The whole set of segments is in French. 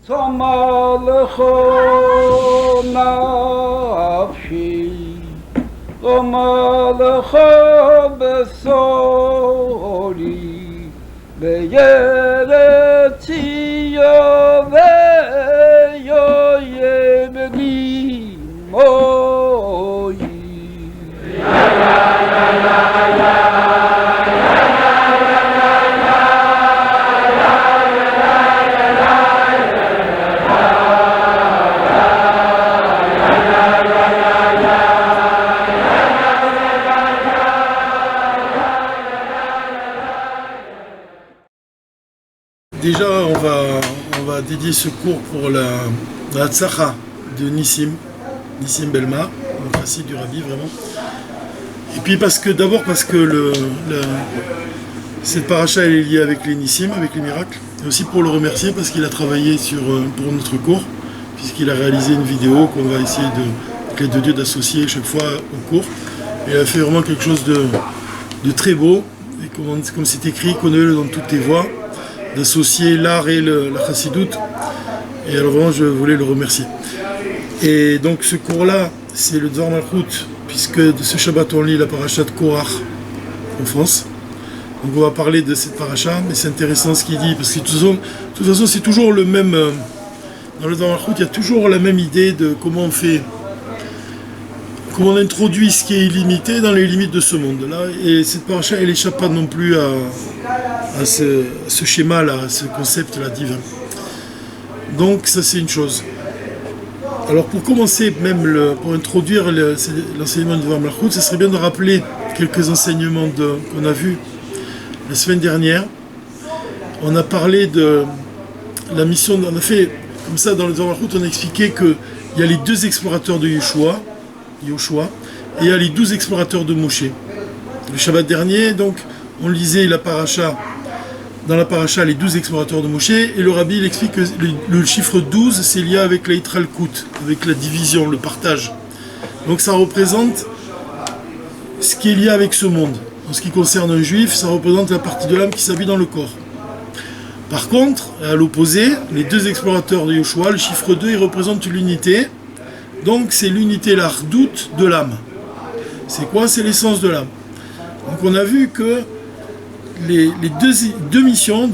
Tomalcho nafshi, tomalcho besori, beyeretz yoveyo yebni moi. Déjà, on va dédier ce cours pour la tzlacha de Nissim Belma, le chassid du Rabbi, vraiment. Et puis parce que cette paracha elle est liée avec les Nissim, avec les miracles, et aussi pour le remercier parce qu'il a travaillé pour notre cours, puisqu'il a réalisé une vidéo qu'on va essayer avec l'aide de Dieu d'associer chaque fois au cours. Et il a fait vraiment quelque chose de très beau, et comme c'est écrit, connais-le dans toutes tes voies, d'associer l'art et la chassidoute. Et alors vraiment, je voulais le remercier. Et donc ce cours-là, c'est le Dvar Malchut, puisque de ce Shabbat on lit la paracha de Korach en France. Donc on va parler de cette paracha, mais c'est intéressant ce qu'il dit, parce que de toute façon c'est toujours le même. Dans le Dvar Malchut, il y a toujours la même idée de comment on introduit ce qui est illimité dans les limites de ce monde-là. Et cette paracha, elle n'échappe pas non plus à ce schéma-là, à ce concept-là divin. Donc ça c'est une chose. Alors pour commencer, pour introduire l'enseignement du Dvar Malchut, ce serait bien de rappeler quelques enseignements qu'on a vus la semaine dernière. On a parlé de la mission, on a fait comme ça dans le Dvar Malchut, on a expliqué qu'il y a les 2 explorateurs de Yoshua, et il y a les 12 explorateurs de Moshe. Le Shabbat dernier, donc, on lisait dans la paracha les 12 explorateurs de Moshe, et le Rabbi il explique que le chiffre 12 c'est lié avec la Yitralkut, avec la division, le partage. Donc ça représente ce qui est lié avec ce monde. En ce qui concerne un juif, ça représente la partie de l'âme qui s'habille dans le corps. Par contre, à l'opposé, les 2 explorateurs de Yoshua, le chiffre 2, il représente l'unité. Donc c'est l'unité, l'ardoute de l'âme. C'est quoi? C'est l'essence de l'âme. Donc on a vu que les deux missions,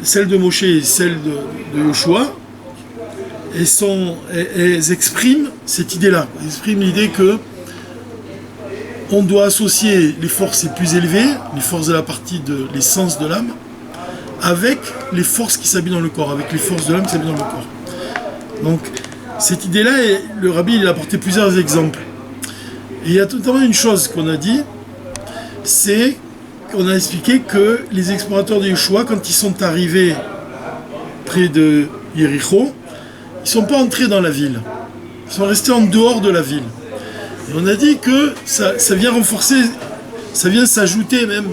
celle de Moshe et celle de Yoshua, elles expriment cette idée-là. Elles expriment l'idée que on doit associer les forces les plus élevées, les forces de la partie de l'essence de l'âme, avec les forces qui s'habillent dans le corps, avec les forces de l'âme qui s'habillent dans le corps. Donc cette idée-là, le Rabbi il a apporté plusieurs exemples. Et il y a notamment une chose qu'on a dit, c'est qu'on a expliqué que les explorateurs de Yeshua, quand ils sont arrivés près de Yéricho, ils ne sont pas entrés dans la ville. Ils sont restés en dehors de la ville. Et on a dit que ça vient renforcer, ça vient s'ajouter même,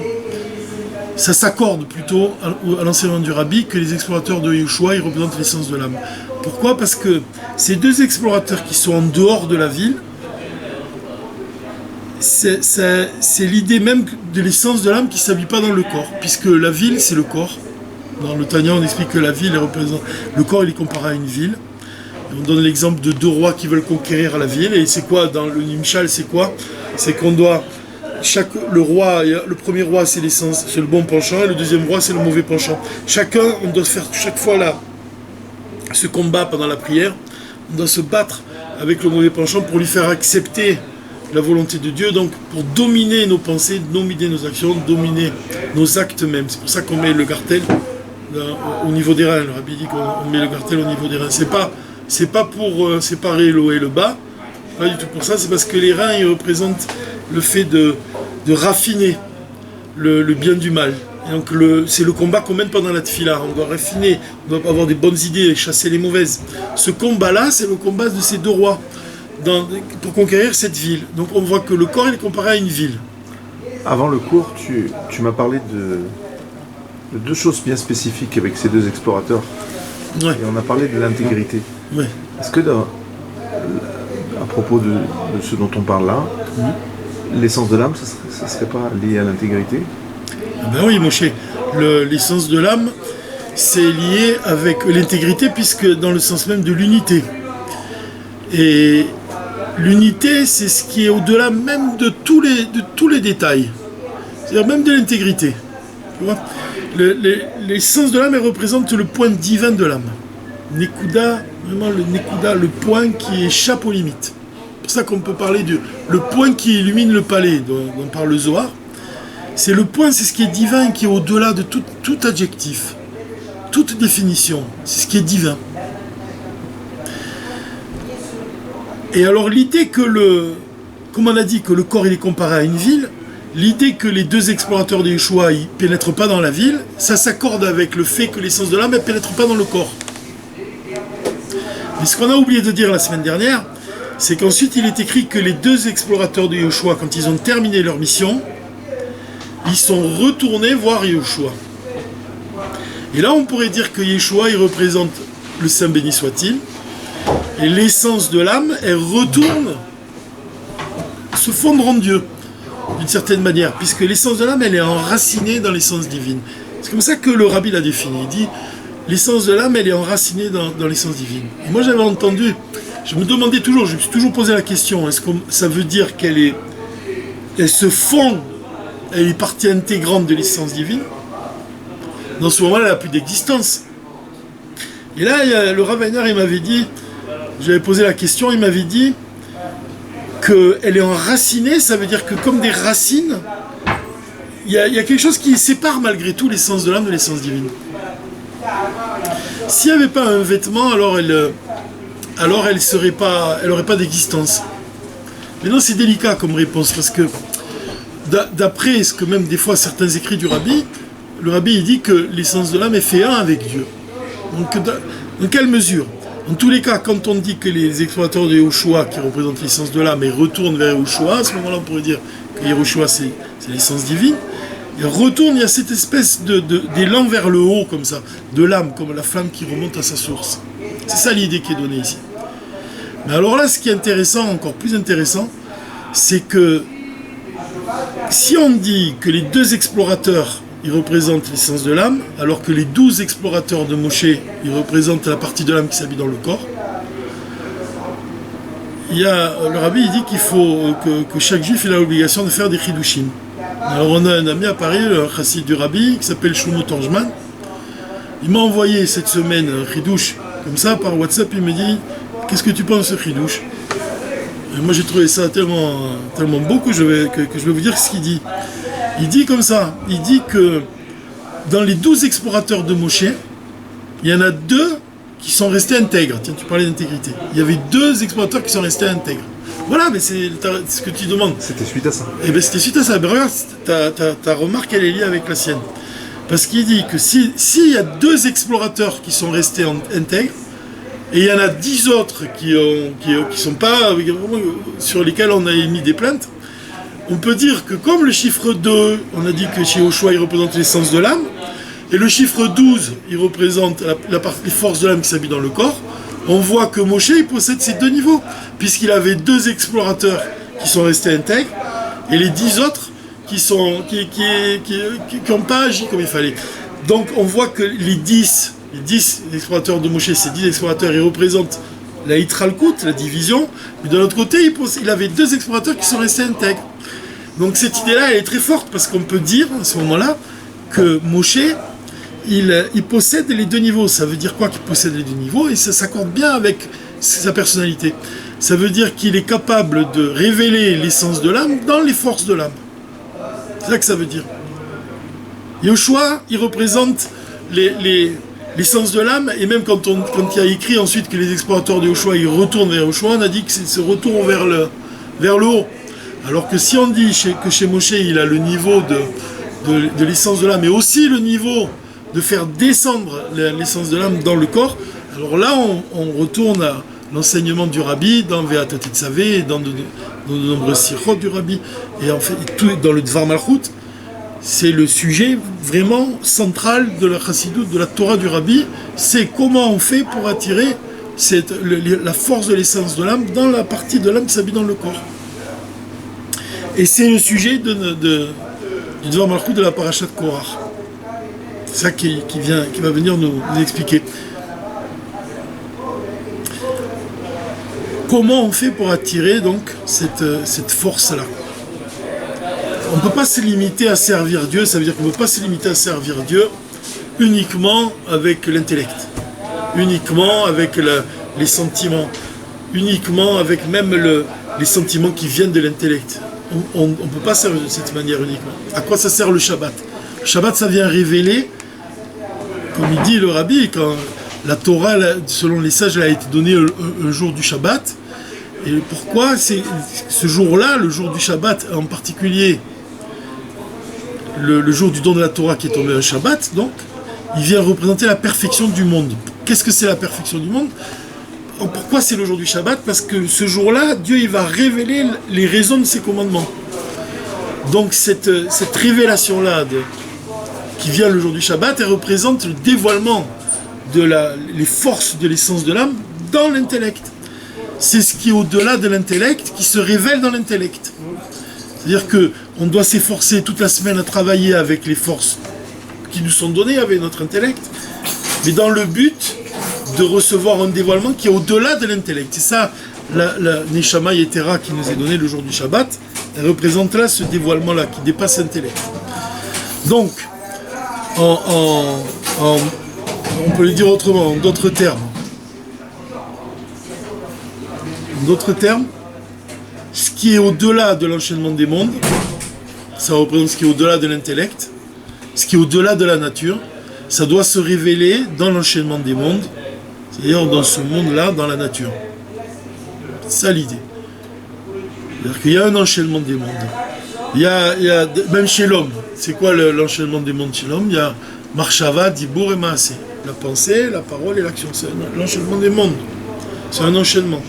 ça s'accorde plutôt à l'enseignement du Rabbi que les explorateurs de Yeshua, ils représentent l'essence de l'âme. Pourquoi? Parce que ces 2 explorateurs qui sont en dehors de la ville, c'est l'idée même de l'essence de l'âme qui ne s'habille pas dans le corps, puisque la ville, c'est le corps. Dans le Tanya, on explique que la ville représente... Le corps, il est comparé à une ville. Et on donne l'exemple de 2 rois qui veulent conquérir la ville. Et c'est quoi, dans le Nimshal, c'est quoi? C'est qu'on doit... Le premier roi, c'est l'essence, c'est le bon penchant, et le deuxième roi, c'est le mauvais penchant. On doit faire chaque fois ce combat pendant la prière. On doit se battre avec le mauvais penchant pour lui faire accepter la volonté de Dieu, donc pour dominer nos pensées, dominer nos actions, dominer nos actes même. C'est pour ça qu'on met le gartel au niveau des reins. Le Rabbi dit qu'on met le gartel au niveau des reins. C'est pas pour séparer le haut et le bas, pas du tout pour ça, c'est parce que les reins ils représentent le fait de raffiner le bien du mal. Et donc c'est le combat qu'on mène pendant la tefila. On doit raffiner, on doit avoir des bonnes idées et chasser les mauvaises. Ce combat-là, c'est le combat de ces 2 rois pour conquérir cette ville. Donc on voit que le corps il est comparé à une ville. Avant le cours, tu m'as parlé de 2 choses bien spécifiques avec ces 2 explorateurs. Ouais. Et on a parlé de l'intégrité. Ouais. Est-ce que à propos de ce dont on parle là, l'essence de l'âme, ça serait pas lié à l'intégrité? Ben oui, Moshe. L'essence de l'âme, c'est lié avec l'intégrité, puisque dans le sens même de l'unité. Et l'unité, c'est ce qui est au-delà même de tous les détails. C'est-à-dire même de l'intégrité. Tu vois, l'essence de l'âme, elle représente le point divin de l'âme. Nekuda, vraiment le Nekuda, le point qui échappe aux limites. C'est pour ça qu'on peut parler de le point qui illumine le palais, dont parle le Zohar. C'est le point, c'est ce qui est divin, qui est au-delà de tout adjectif, toute définition. C'est ce qui est divin. Et alors l'idée que comme on a dit, que le corps il est comparé à une ville, l'idée que les deux explorateurs de Yeshua ne pénètrent pas dans la ville, ça s'accorde avec le fait que l'essence de l'âme ne pénètre pas dans le corps. Mais ce qu'on a oublié de dire la semaine dernière, c'est qu'ensuite il est écrit que les deux explorateurs de Yeshua, quand ils ont terminé leur mission, ils sont retournés voir Yeshua. Et là on pourrait dire que Yeshua il représente le Saint béni soit-il, et l'essence de l'âme, elle retourne se fondre en Dieu, d'une certaine manière, puisque l'essence de l'âme, elle est enracinée dans l'essence divine. C'est comme ça que le Rabbi l'a défini. Il dit, l'essence de l'âme, elle est enracinée dans l'essence divine. Et moi, j'avais entendu, je me demandais toujours, je me suis toujours posé la question, est-ce que ça veut dire qu'elle se fond, elle est partie intégrante de l'essence divine? Dans ce moment-là, elle n'a plus d'existence. Et là, le Rav Weiner, il m'avait dit, j'avais posé la question, il m'avait dit qu'elle est enracinée, ça veut dire que comme des racines, il y a quelque chose qui sépare malgré tout l'essence de l'âme de l'essence divine. S'il n'y avait pas un vêtement, alors elle n'aurait pas d'existence. Mais non, c'est délicat comme réponse, parce que d'après ce que même des fois certains écrits du Rabbi, le Rabbi il dit que l'essence de l'âme est fait un avec Dieu. Donc dans quelle mesure? En tous les cas, quand on dit que les explorateurs de Yehoshua, qui représentent l'essence de l'âme, et retournent vers Yehoshua, à ce moment-là, on pourrait dire que Yehoshua, c'est l'essence divine. Et retourne, il y a cette espèce d'élan vers le haut, comme ça, de l'âme, comme la flamme qui remonte à sa source. C'est ça l'idée qui est donnée ici. Mais alors là, ce qui est intéressant, encore plus intéressant, c'est que si on dit que les deux explorateurs ils représentent l'essence de l'âme, alors que les 12 explorateurs de Moshe, ils représentent la partie de l'âme qui s'habille dans le corps. Le Rabbi il dit qu'il faut que chaque juif il a l'obligation de faire des chidushim. Alors on a un ami à Paris, un chassid du Rabbi, qui s'appelle Shlomo Torjman. Il m'a envoyé cette semaine un chidush, comme ça, par WhatsApp, il me dit « Qu'est-ce que tu penses de ce chidush ?» Et moi j'ai trouvé ça tellement beau que je vais vous dire ce qu'il dit. Il dit comme ça, il dit que dans les 12 explorateurs de Moshe, il y en a 2 qui sont restés intègres. Tiens, tu parlais d'intégrité. Il y avait 2 explorateurs qui sont restés intègres. Voilà, mais c'est ce que tu demandes. C'était suite à ça. Eh bien, c'était suite à ça. Ben, regarde, ta remarque, elle est liée avec la sienne. Parce qu'il dit que s'il y a 2 explorateurs qui sont restés intègres, et il y en a 10 autres qui sont pas, sur lesquels on a émis des plaintes, on peut dire que comme le chiffre 2, on a dit que chez Yehoshua, il représente l'essence de l'âme, et le chiffre 12, il représente les forces de l'âme qui s'habillent dans le corps, on voit que Moshe, il possède ces 2 niveaux, puisqu'il avait 2 explorateurs qui sont restés intègres, et les 10 autres qui n'ont pas agi comme il fallait. Donc on voit que les 10 explorateurs de Moshe, ces 10 explorateurs, ils représentent la Hitralkut, la division, mais de l'autre côté, il avait 2 explorateurs qui sont restés intègres. Donc cette idée-là, elle est très forte, parce qu'on peut dire, à ce moment-là, que Moshe, il possède les 2 niveaux. Ça veut dire quoi qu'il possède les 2 niveaux? Et ça s'accorde bien avec sa personnalité. Ça veut dire qu'il est capable de révéler l'essence de l'âme dans les forces de l'âme. C'est ça que ça veut dire. Yehoshua, il représente l'essence de l'âme, et même quand il y a écrit ensuite que les explorateurs de Yehoshua, ils retournent vers Yehoshua, on a dit que c'est ce retour vers le haut. Alors que si on dit que chez Moshe, il a le niveau de l'essence de l'âme, mais aussi le niveau de faire descendre l'essence de l'âme dans le corps, alors là, on retourne à l'enseignement du Rabbi, dans Ve'atot Tzavé, et dans de nombreux sirots du Rabbi, et en fait, dans le Dvar Malchut, c'est le sujet vraiment central de la Chassidut, de la Torah du Rabbi, c'est comment on fait pour attirer la force de l'essence de l'âme dans la partie de l'âme qui s'habille dans le corps. Et c'est le sujet du Dvar Malchut de la Parashat Korach. C'est ça qui va venir nous expliquer. Comment on fait pour attirer donc cette force-là? On ne peut pas se limiter à servir Dieu, ça veut dire qu'on ne peut pas se limiter à servir Dieu uniquement avec l'intellect, uniquement avec les sentiments, uniquement avec même les sentiments qui viennent de l'intellect. On ne peut pas servir de cette manière uniquement. À quoi ça sert le Shabbat? Le Shabbat, ça vient révéler, comme il dit le Rabbi, quand la Torah, selon les sages, elle a été donnée un jour du Shabbat. Et pourquoi c'est ce jour-là, le jour du Shabbat en particulier, le jour du don de la Torah qui est tombé un Shabbat, donc, il vient représenter la perfection du monde. Qu'est-ce que c'est la perfection du monde? Pourquoi c'est le jour du Shabbat? Parce que ce jour-là, Dieu il va révéler les raisons de ses commandements. Donc cette révélation-là qui vient le jour du Shabbat, elle représente le dévoilement de les forces de l'essence de l'âme dans l'intellect. C'est ce qui est au-delà de l'intellect qui se révèle dans l'intellect. C'est-à-dire qu'on doit s'efforcer toute la semaine à travailler avec les forces qui nous sont données, avec notre intellect, mais dans le but de recevoir un dévoilement qui est au-delà de l'intellect. C'est ça, la Neshama Yetera qui nous est donnée le jour du Shabbat, elle représente là ce dévoilement-là qui dépasse l'intellect. Donc, on peut le dire autrement, en d'autres termes. En d'autres termes, ce qui est au-delà de l'enchaînement des mondes, ça représente ce qui est au-delà de l'intellect, ce qui est au-delà de la nature, ça doit se révéler dans l'enchaînement des mondes, c'est-à-dire dans ce monde-là, dans la nature. C'est ça l'idée. C'est-à-dire qu'il y a un enchaînement des mondes. Il y a même chez l'homme, c'est quoi l'enchaînement des mondes chez l'homme? Il y a Marshava, Dibour et Maasé. La pensée, la parole et l'action. C'est l'enchaînement des mondes. C'est un enchaînement.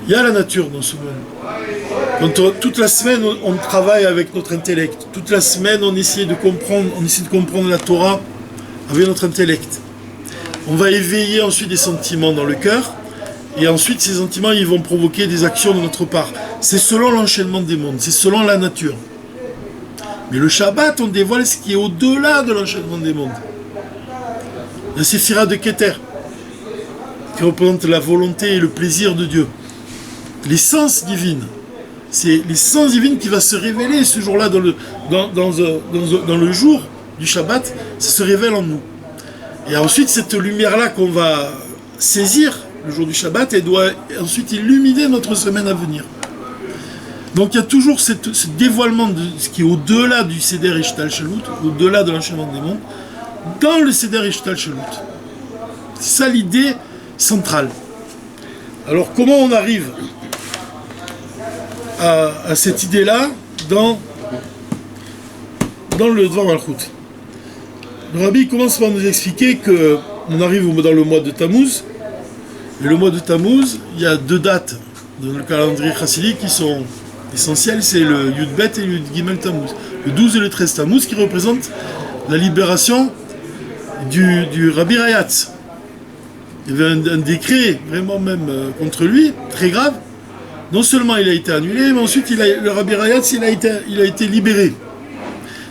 Il y a la nature dans ce monde. Toute la semaine, on travaille avec notre intellect. Toute la semaine, on essaie de comprendre la Torah avec notre intellect. On va éveiller ensuite des sentiments dans le cœur, et ensuite ces sentiments ils vont provoquer des actions de notre part. C'est selon l'enchaînement des mondes, c'est selon la nature. Mais le Shabbat, on dévoile ce qui est au-delà de l'enchaînement des mondes. La Séphira de Keter, qui représente la volonté et le plaisir de Dieu. L'essence divine. C'est l'essence divine qui va se révéler ce jour-là dans le jour du Shabbat, ça se révèle en nous. Et ensuite, cette lumière-là qu'on va saisir le jour du Shabbat, elle doit ensuite illuminer notre semaine à venir. Donc il y a toujours ce dévoilement de ce qui est au-delà du Seder Ishtal Shalut, au-delà de l'enchaînement des mondes, dans le Seder Ishtal Shalut. C'est ça l'idée centrale. Alors comment on arrive à cette idée-là dans le Dvar Malchut? Le Rabbi commence par nous expliquer qu'on arrive dans le mois de Tammuz. Et le mois de Tammuz, il y a 2 dates dans le calendrier chassidique qui sont essentielles, c'est le Yud Bet et le Yud Gimel Tammuz. Le 12 et le 13 Tammuz qui représentent la libération du Rabbi Rayatz. Il y avait un décret vraiment même contre lui, très grave. Non seulement il a été annulé, mais ensuite le Rabbi Rayatz il a été libéré.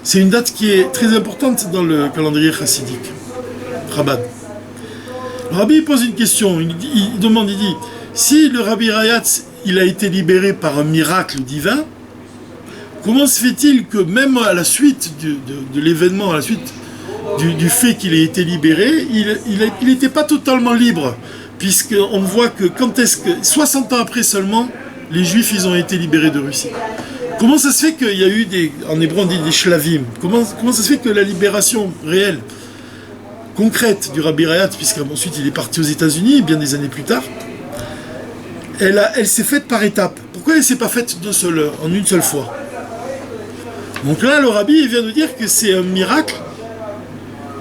C'est une date qui est très importante dans le calendrier chassidique, Chabad. Le Rabbi pose une question, il dit, si le Rabbi Rayatz il a été libéré par un miracle divin, comment se fait-il que même à la suite de l'événement, à la suite du fait qu'il ait été libéré, il n'était pas totalement libre, puisqu'on voit que 60 ans après seulement, les Juifs ils ont été libérés de Russie. Comment ça se fait qu'il y a eu en hébreu on dit des shlavim? Comment ça se fait que la libération réelle, concrète du Rabbi Rayatz, puisqu'ensuite il est parti aux États-Unis bien des années plus tard, elle s'est faite par étapes. Pourquoi elle ne s'est pas faite en une seule fois? Donc là, le Rabbi il vient de dire que c'est un miracle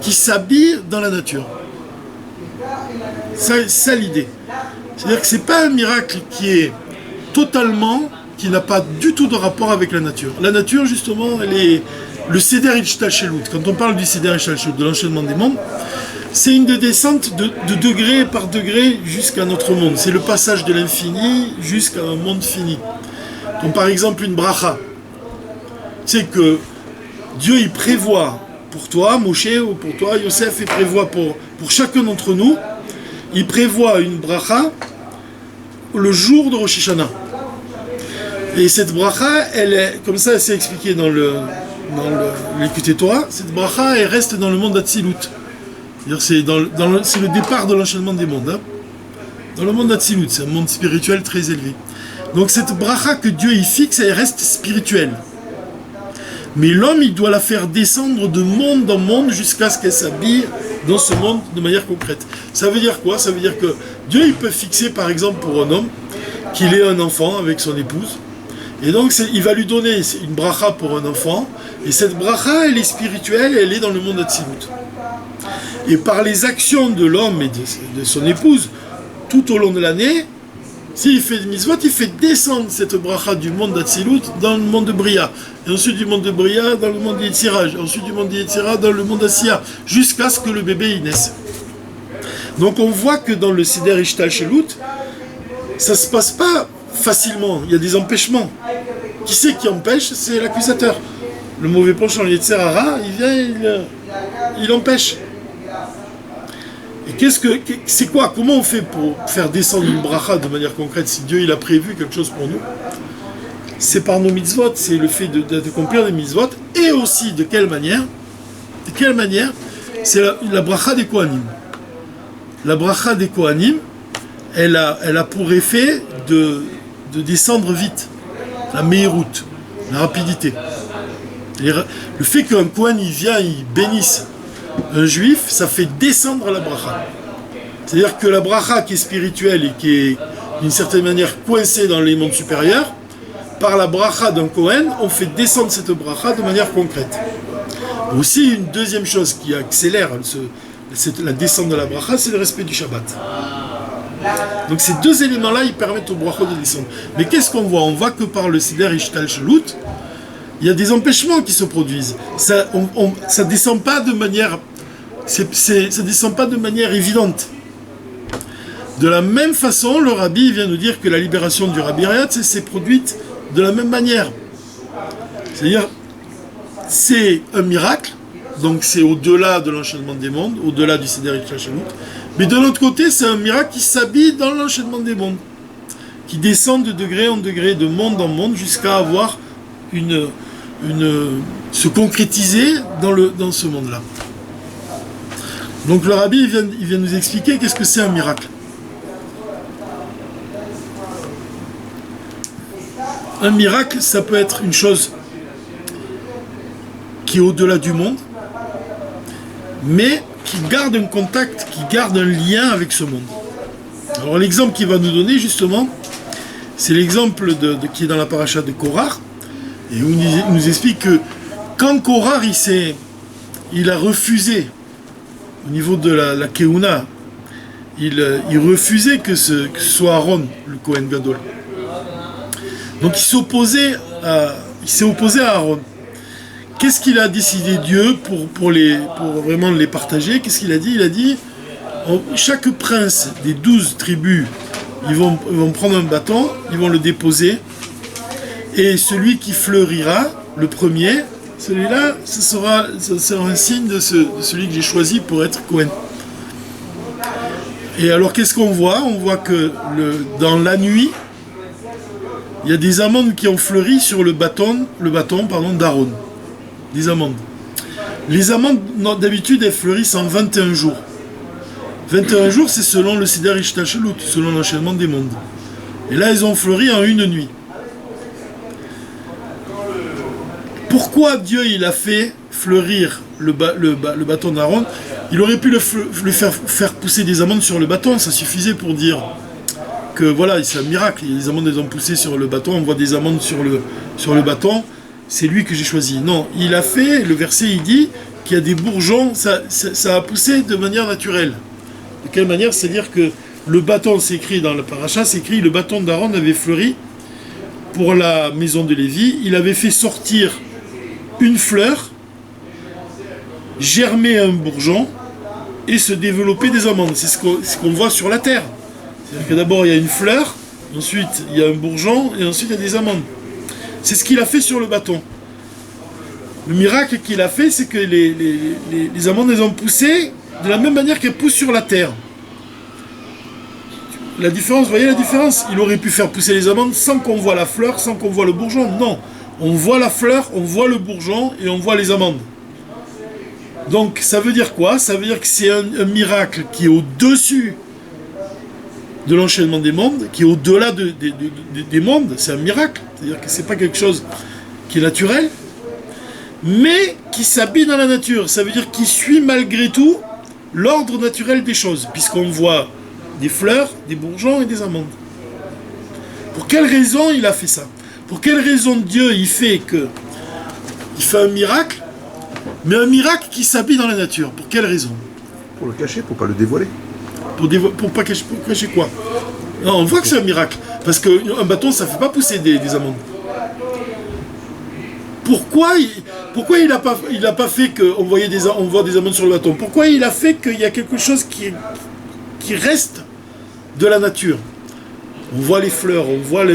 qui s'habille dans la nature. C'est ça l'idée. C'est-à-dire que ce n'est pas un miracle qui n'a pas du tout de rapport avec la nature. La nature, justement, elle est le Seder Ishtal Shalut. Quand on parle du Seder Ishtal Shalut, de l'enchaînement des mondes, c'est une descente de degré par degré jusqu'à notre monde. C'est le passage de l'infini jusqu'à un monde fini. Donc par exemple, une bracha. C'est que Dieu, il prévoit pour toi, Moshe, ou pour toi, Yosef, il prévoit pour chacun d'entre nous, il prévoit une bracha le jour de Rosh Hashanah. Et cette bracha, elle est, comme ça, c'est expliqué dans l'Écoute Torah, cette bracha, elle reste dans le monde d'Atsilut. C'est-à-dire, c'est le départ de l'enchaînement des mondes. Hein. Dans le monde d'Atsilut, c'est un monde spirituel très élevé. Donc cette bracha que Dieu y fixe, elle reste spirituelle. Mais l'homme, il doit la faire descendre de monde en monde jusqu'à ce qu'elle s'habille dans ce monde de manière concrète. Ça veut dire quoi? Ça veut dire que Dieu, il peut fixer, par exemple, pour un homme, qu'il ait un enfant avec son épouse. Et donc, il va lui donner une bracha pour un enfant. Et cette bracha, elle est spirituelle, elle est dans le monde d'Atsilut. Et par les actions de l'homme et de son épouse, tout au long de l'année, s'il fait des mitzvot, il fait descendre cette bracha du monde d'Atsilut dans le monde de Bria. Et ensuite du monde de Bria dans le monde d'Yetzira. Ensuite du monde d'Yetzira dans le monde d'Asiya. Jusqu'à ce que le bébé y naisse. Donc on voit que dans le Seder Ishtalshelut, ça ne se passe pas facilement. Il y a des empêchements. Qui c'est qui empêche? C'est l'accusateur. Le mauvais penchant, le Yetzirara, il vient, il empêche. Et c'est quoi? Comment on fait pour faire descendre une bracha de manière concrète si Dieu il a prévu quelque chose pour nous? C'est par nos mitzvot, c'est le fait d'accomplir des mitzvot, et aussi de quelle manière? C'est la bracha des Kohanim. La bracha des Kohanim, elle a pour effet de descendre vite, la meïrout, la rapidité. Le fait qu'un Kohen il vient, il bénisse un juif, ça fait descendre la bracha. C'est-à-dire que la bracha qui est spirituelle et qui est d'une certaine manière coincée dans les mondes supérieurs, par la bracha d'un Kohen, on fait descendre cette bracha de manière concrète. Aussi, une deuxième chose qui accélère la descente de la bracha, c'est le respect du Shabbat. Donc ces deux éléments-là, ils permettent au brachot de descendre. Mais qu'est-ce qu'on voit? On voit que par le Seder Ishtalshelut, il y a des empêchements qui se produisent. Ça descend pas de manière, ça descend pas de manière évidente. De la même façon, le Rabbi vient nous dire que la libération du Rabbi Rayat s'est produite de la même manière. C'est-à-dire, c'est un miracle, donc c'est au-delà de l'enchaînement des mondes, au-delà du Seder Ishtalshelut. Mais de l'autre côté, c'est un miracle qui s'habille dans l'enchaînement des mondes, qui descend de degré en degré, de monde en monde, jusqu'à avoir se concrétiser dans ce monde-là. Donc le Rabbi il vient nous expliquer qu'est-ce que c'est un miracle. Un miracle, ça peut être une chose qui est au-delà du monde, mais qui garde un contact, qui garde un lien avec ce monde. Alors l'exemple qu'il va nous donner justement, c'est l'exemple qui est dans la paracha de Korah, et où il nous explique que quand Korah il a refusé au niveau de la Keuna, il refusait que ce soit Aaron, le Kohen Gadol. Donc il s'est opposé à Aaron. Qu'est-ce qu'il a décidé Dieu pour vraiment les partager? Qu'est-ce qu'il a dit? Il a dit, chaque prince des 12 tribus, ils vont prendre un bâton, ils vont le déposer, et celui qui fleurira, le premier, celui-là, ce sera un signe de celui que j'ai choisi pour être Kohen. Et alors qu'est-ce qu'on voit? On voit que dans la nuit, il y a des amandes qui ont fleuri sur le bâton d'Aaron. Des amandes. Les amandes, d'habitude, elles fleurissent en 21 jours. 21 jours, c'est selon le Seder Ishtalshelut, selon l'enchaînement des mondes. Et là, elles ont fleuri en une nuit. Pourquoi Dieu il a fait fleurir le bâton d'Aaron? Il aurait pu le faire pousser des amandes sur le bâton, ça suffisait pour dire que voilà, c'est un miracle. Les amandes elles ont poussé sur le bâton, on voit des amandes sur le bâton, c'est lui que j'ai choisi. Non, il a fait, le verset il dit qu'il y a des bourgeons, ça a poussé de manière naturelle. De quelle manière? C'est-à-dire que le bâton, c'est écrit dans le paracha, c'est écrit le bâton d'Aaron avait fleuri pour la maison de Lévi, il avait fait sortir une fleur, germer un bourgeon et se développer des amandes. C'est ce qu'on voit sur la terre. C'est-à-dire que d'abord il y a une fleur, ensuite il y a un bourgeon et ensuite il y a des amandes. C'est ce qu'il a fait sur le bâton. Le miracle qu'il a fait, c'est que les amandes, elles ont poussé de la même manière qu'elles poussent sur la terre. La différence, vous voyez la différence? Il aurait pu faire pousser les amandes sans qu'on voit la fleur, sans qu'on voit le bourgeon. Non, on voit la fleur, on voit le bourgeon et on voit les amandes. Donc ça veut dire quoi? Ça veut dire que c'est un miracle qui est au-dessus de l'enchaînement des mondes, qui est au-delà des mondes. C'est un miracle, c'est-à-dire que c'est pas quelque chose qui est naturel, mais qui s'habille dans la nature. Ça veut dire qu'il suit malgré tout l'ordre naturel des choses, puisqu'on voit des fleurs, des bourgeons et des amandes. Pour quelle raison il a fait ça? Pour quelle raison Dieu il fait un miracle, mais un miracle qui s'habille dans la nature? Pour quelle raison? Pour le cacher, pour pas le dévoiler. Pour cacher quoi? Non, on voit que c'est un miracle, parce qu'un bâton ça fait pas pousser des amandes. Pourquoi il a pas fait qu'on voit des amandes sur le bâton? Pourquoi il a fait qu'il y a quelque chose qui reste de la nature? On voit les fleurs,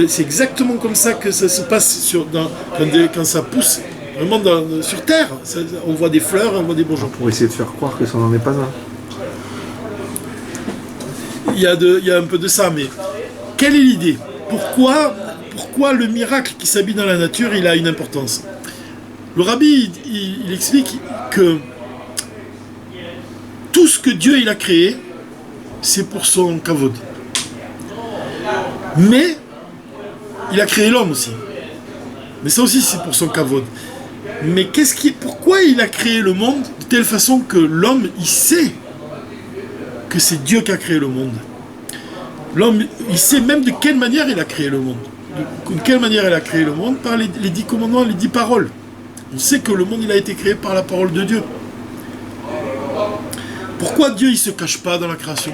c'est exactement comme ça que ça se passe quand ça pousse vraiment sur Terre. On voit des fleurs, on voit des bourgeons. Pour essayer de faire croire que ça n'en est pas un. Il y a un peu de ça, mais quelle est l'idée? Pourquoi le miracle qui s'habille dans la nature, il a une importance? Le rabbi, il explique que tout ce que Dieu il a créé, c'est pour son kavod. Mais il a créé l'homme aussi. Mais ça aussi, c'est pour son kavod. Mais pourquoi il a créé le monde de telle façon que l'homme, il sait que c'est Dieu qui a créé le monde. L'homme, il sait même de quelle manière il a créé le monde. De quelle manière il a créé le monde? Par les 10 commandements, les 10 paroles. On sait que le monde il a été créé par la parole de Dieu. Pourquoi Dieu il se cache pas dans la création?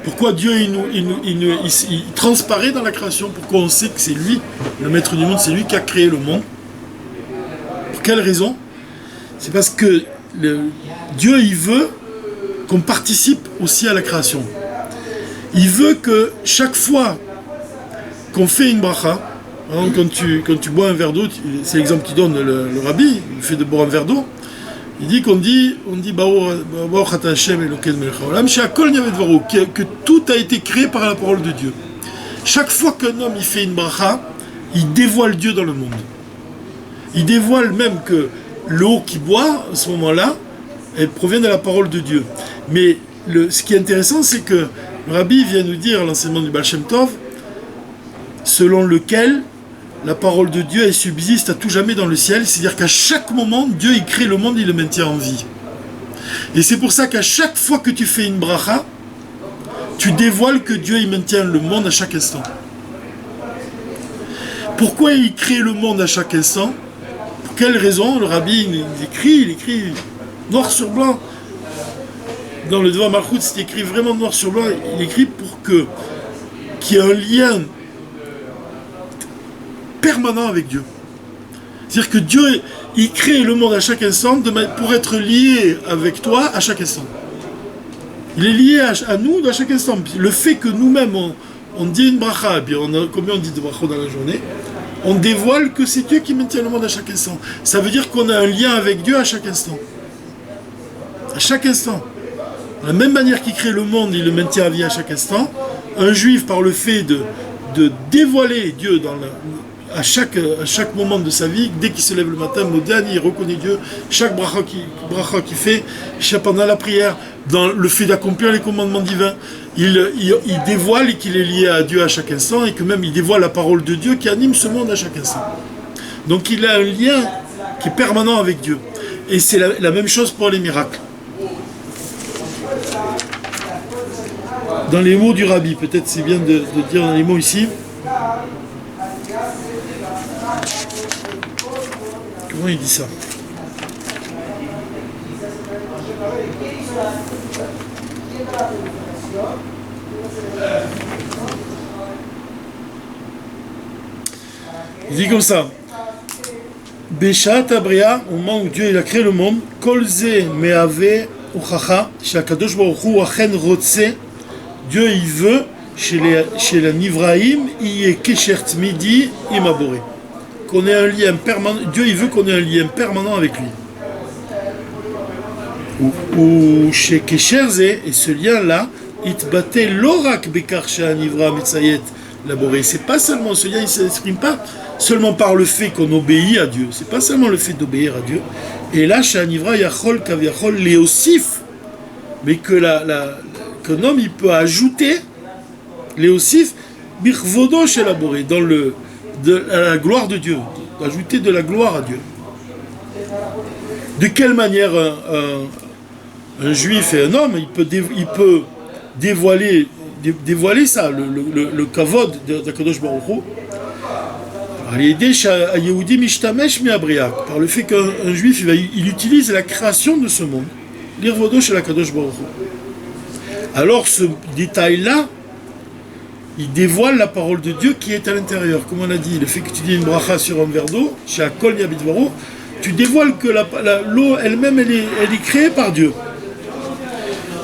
Pourquoi Dieu il transparaît dans la création? Pourquoi on sait que c'est lui, le maître du monde, c'est lui qui a créé le monde? Pour quelle raison? C'est parce que Dieu il veut qu'on participe aussi à la création. Il veut que chaque fois qu'on fait une bracha, hein, quand tu bois un verre d'eau, c'est l'exemple qu'il donne le rabbi, il fait de boire un verre d'eau, il dit qu'on dit que tout a été créé par la parole de Dieu. Chaque fois qu'un homme il fait une bracha, il dévoile Dieu dans le monde. Il dévoile même que l'eau qu'il boit à ce moment-là, elle provient de la parole de Dieu. Mais ce qui est intéressant, c'est que le rabbi vient nous dire l'enseignement du Baal Shem Tov, selon lequel la parole de Dieu elle subsiste à tout jamais dans le ciel, c'est-à-dire qu'à chaque moment, Dieu il crée le monde, il le maintient en vie. Et c'est pour ça qu'à chaque fois que tu fais une bracha, tu dévoiles que Dieu il maintient le monde à chaque instant. Pourquoi il crée le monde à chaque instant? Pour quelle raison? Le rabbi il écrit noir sur blanc. Dans le Devar Malchut, c'est écrit vraiment noir sur blanc. Il écrit pour qu'il y ait un lien permanent avec Dieu. C'est-à-dire que Dieu, il crée le monde à chaque instant pour être lié avec toi à chaque instant. Il est lié à nous à chaque instant. Le fait que nous-mêmes, on dit une bracha, et puis combien on dit de bracha dans la journée, on dévoile que c'est Dieu qui maintient le monde à chaque instant. Ça veut dire qu'on a un lien avec Dieu à chaque instant. À chaque instant. De la même manière qu'il crée le monde, il le maintient à vie à chaque instant. Un juif, par le fait de dévoiler Dieu à chaque moment de sa vie, dès qu'il se lève le matin, Modani, il reconnaît Dieu. Chaque bracha qu'il fait, pendant la prière, dans le fait d'accomplir les commandements divins, il dévoile qu'il est lié à Dieu à chaque instant et que même il dévoile la parole de Dieu qui anime ce monde à chaque instant. Donc il a un lien qui est permanent avec Dieu. Et c'est la même chose pour les miracles. Dans les mots du rabbi, peut-être c'est bien de dire dans les mots ici. Comment il dit ça? Il dit comme ça. Beshat Abria, au moment où Dieu il a créé le monde, Kolze Meave Uchacha, Shakadosh Baruch Hu Achen Rotse, Dieu il veut chez les Nivraïm, il y ait Kesher Tmidi Imaboré. qu'on ait un lien permanent. Dieu, il veut qu'on ait un lien permanent avec lui. Ou chez Kesherze, et ce lien-là, itbate lorak bekar she'anivra metzayet laboré. C'est pas seulement ce lien, il ne s'exprime pas seulement par le fait qu'on obéit à Dieu. C'est pas seulement le fait d'obéir à Dieu. Et là, she'anivra yachol kavyachol léosif, mais que qu'un homme il peut ajouter léosif birvodo she'laboré dans la gloire de Dieu, ajouter de la gloire à Dieu. De quelle manière un juif et un homme, il peut dévoiler ça, le kavod de Kadosh Baruch Hu, par le fait qu'un juif il utilise la création de ce monde, l'irvodo chez la Kadosh Baruch Hu. Alors ce détail-là, il dévoile la parole de Dieu qui est à l'intérieur. Comme on a dit, le fait que tu dis une bracha sur un verre d'eau, chez Akol Yabidvaro, tu dévoiles que l'eau elle-même, elle est créée par Dieu.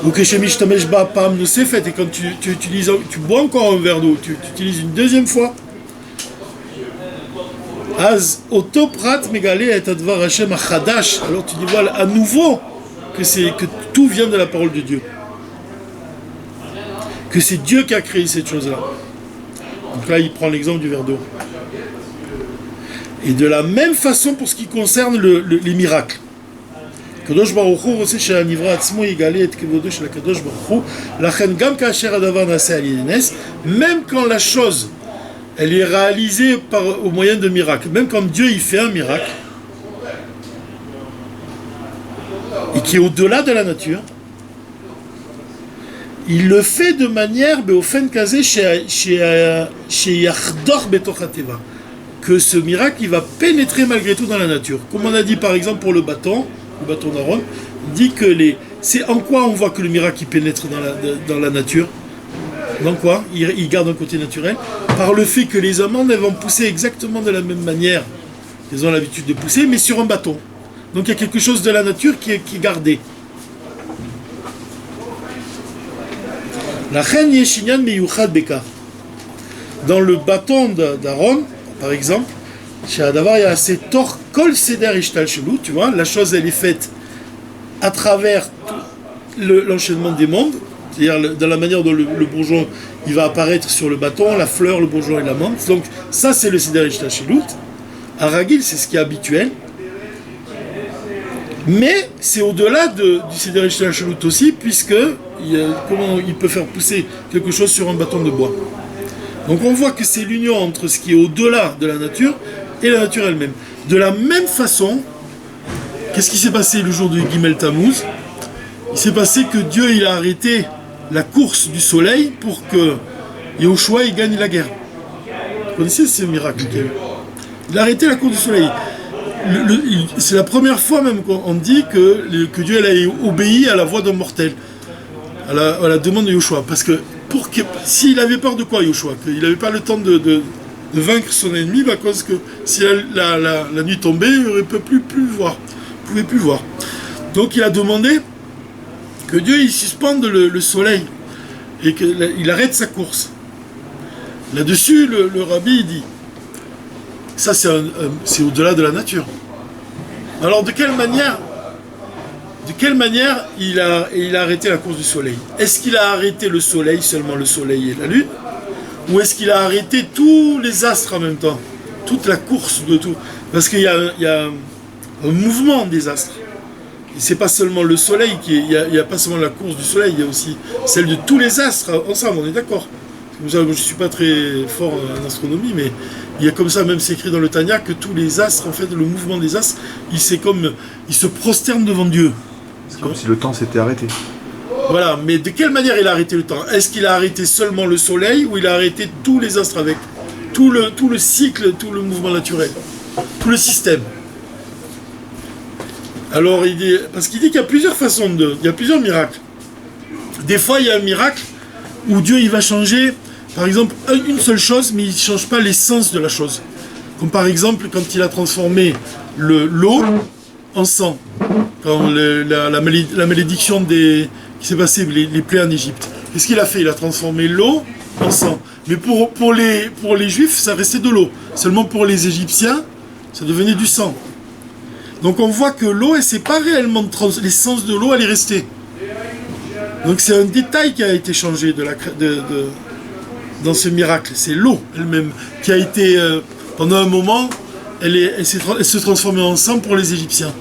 Ou que chez Mishtamesh Ba Pam ne s'est fait, et quand tu bois encore un verre d'eau, tu utilises une deuxième fois. Az Otoprat Megale et Advar Hashem Achadash, alors tu dévoiles à nouveau que tout vient de la parole de Dieu. Que c'est Dieu qui a créé cette chose-là. Donc là, il prend l'exemple du verre d'eau. Et de la même façon pour ce qui concerne les miracles. Kadosh Baruch Hu רוצה שהנברא עצמו יגלה את כבודו של הקדוש ברוך הוא, לכן גם כאשר הדבר נעשה על ידי נס, même quand la chose elle est réalisée au moyen de miracles, même quand Dieu il fait un miracle et qui est au-delà de la nature, il le fait de manière באופן כזה שיחדור בתוך הטבע, que ce miracle il va pénétrer malgré tout dans la nature. Comme on a dit par exemple pour le bâton d'Aaron, dit que c'est en quoi on voit que le miracle il pénètre dans la nature. Dans quoi il garde un côté naturel par le fait que les amandes elles vont pousser exactement de la même manière qu'elles ont l'habitude de pousser, mais sur un bâton. Donc il y a quelque chose de la nature qui est gardé. La reine Yeshinyan Meyuchad Beka. Dans le bâton d'Aaron, par exemple, chez Adavar, il y a assez tort kol seder ishtal shelou, tu vois, la chose elle est faite à travers l'enchaînement des mondes, c'est-à-dire dans la manière dont le bourgeon il va apparaître sur le bâton, la fleur, le bourgeon et la menthe. Donc ça c'est le seder ishtal shelou. À Ragil, c'est ce qui est habituel. Mais c'est au-delà du seder ishtal shelou aussi, puisque comment il peut faire pousser quelque chose sur un bâton de bois. Donc on voit que c'est l'union entre ce qui est au-delà de la nature et la nature elle-même. De la même façon, qu'est-ce qui s'est passé le jour du Gimel Tammuz? Il s'est passé que Dieu il a arrêté la course du soleil pour que Yahushua il gagne la guerre. Vous connaissez ce miracle qu'il y a eu? Il a arrêté la course du soleil. C'est la première fois même qu'on dit que Dieu il a obéi à la voix d'un mortel, à la demande de Yahushua. Parce que s'il avait peur de quoi, Yahushua? Qu'il n'avait pas le temps de vaincre son ennemi, à cause que si la nuit tombait, il ne pouvait plus voir. Donc il a demandé que Dieu il suspende le soleil et qu'il arrête sa course. Là-dessus, le rabbi il dit, ça c'est au-delà de la nature. Alors de quelle manière il a arrêté la course du soleil? Est-ce qu'il a arrêté le soleil, seulement le soleil et la lune? Ou est-ce qu'il a arrêté tous les astres en même temps? Toute la course de tout? Parce qu'il y a un mouvement des astres. Et c'est pas seulement le soleil, il y a pas seulement la course du soleil, il y a aussi celle de tous les astres ensemble, on est d'accord? Je ne suis pas très fort en astronomie, mais il y a comme ça, même c'est écrit dans le Tanya, que tous les astres, en fait, le mouvement des astres, il se prosterne devant Dieu. C'est comme si le temps s'était arrêté. Voilà, mais de quelle manière il a arrêté le temps? Est-ce qu'il a arrêté seulement le soleil ou il a arrêté tous les astres avec tout le cycle, tout le mouvement naturel, tout le système? Alors, parce qu'il dit qu'il y a plusieurs façons il y a plusieurs miracles. Des fois, il y a un miracle où Dieu il va changer, par exemple, une seule chose, mais il ne change pas l'essence de la chose. Comme par exemple, quand il a transformé l'eau en sang, quand la malédiction qui s'est passée, les plaies en Égypte. Qu'est-ce qu'il a fait? Il a transformé l'eau en sang. Mais pour les Juifs, ça restait de l'eau. Seulement pour les Égyptiens, ça devenait du sang. Donc on voit que l'eau, elle s'est pas réellement l'essence de l'eau, elle est restée. Donc c'est un détail qui a été changé dans ce miracle. C'est l'eau elle-même qui a été, pendant un moment, elle se transformait en sang pour les Égyptiens.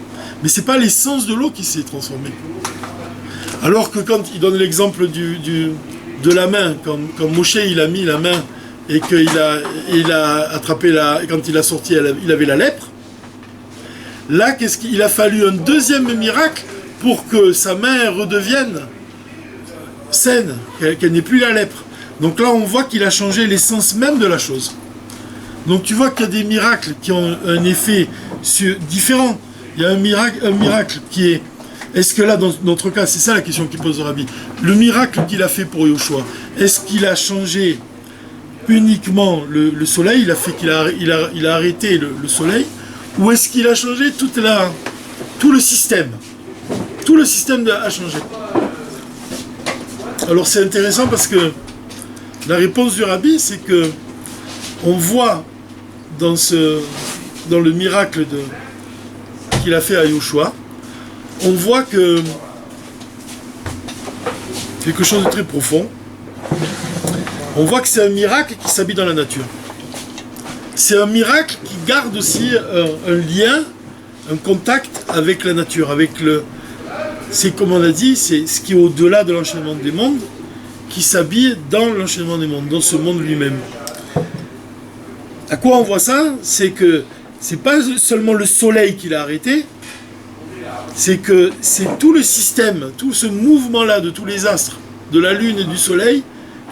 Mais c'est pas l'essence de l'eau qui s'est transformée. Alors que quand il donne l'exemple de la main, quand Moshe il a mis la main et qu'il a attrapé quand il a sorti, il avait la lèpre. Là, qu'est-ce qu'il a fallu un deuxième miracle pour que sa main redevienne saine, qu'elle n'ait plus la lèpre. Donc là, on voit qu'il a changé l'essence même de la chose. Donc tu vois qu'il y a des miracles qui ont un effet différent. Il y a un miracle qui est... Est-ce que là, dans notre cas, c'est ça la question qu'il pose le Rabbi, le miracle qu'il a fait pour Yoshua, est-ce qu'il a changé uniquement le soleil, il a fait qu'il a arrêté le soleil, ou est-ce qu'il a changé tout le système? Tout le système a changé. Alors c'est intéressant parce que la réponse du Rabbi, c'est que on voit dans le miracle qu'il a fait à Yoshua, on voit que quelque chose de très profond. On voit que c'est un miracle qui s'habille dans la nature. C'est un miracle qui garde aussi un lien, un contact avec la nature, c'est comme on a dit, c'est ce qui est au-delà de l'enchaînement des mondes, qui s'habille dans l'enchaînement des mondes, dans ce monde lui-même. À quoi on voit ça? C'est que c'est pas seulement le soleil qui l'a arrêté, c'est que c'est tout le système, tout ce mouvement-là de tous les astres, de la lune et du soleil,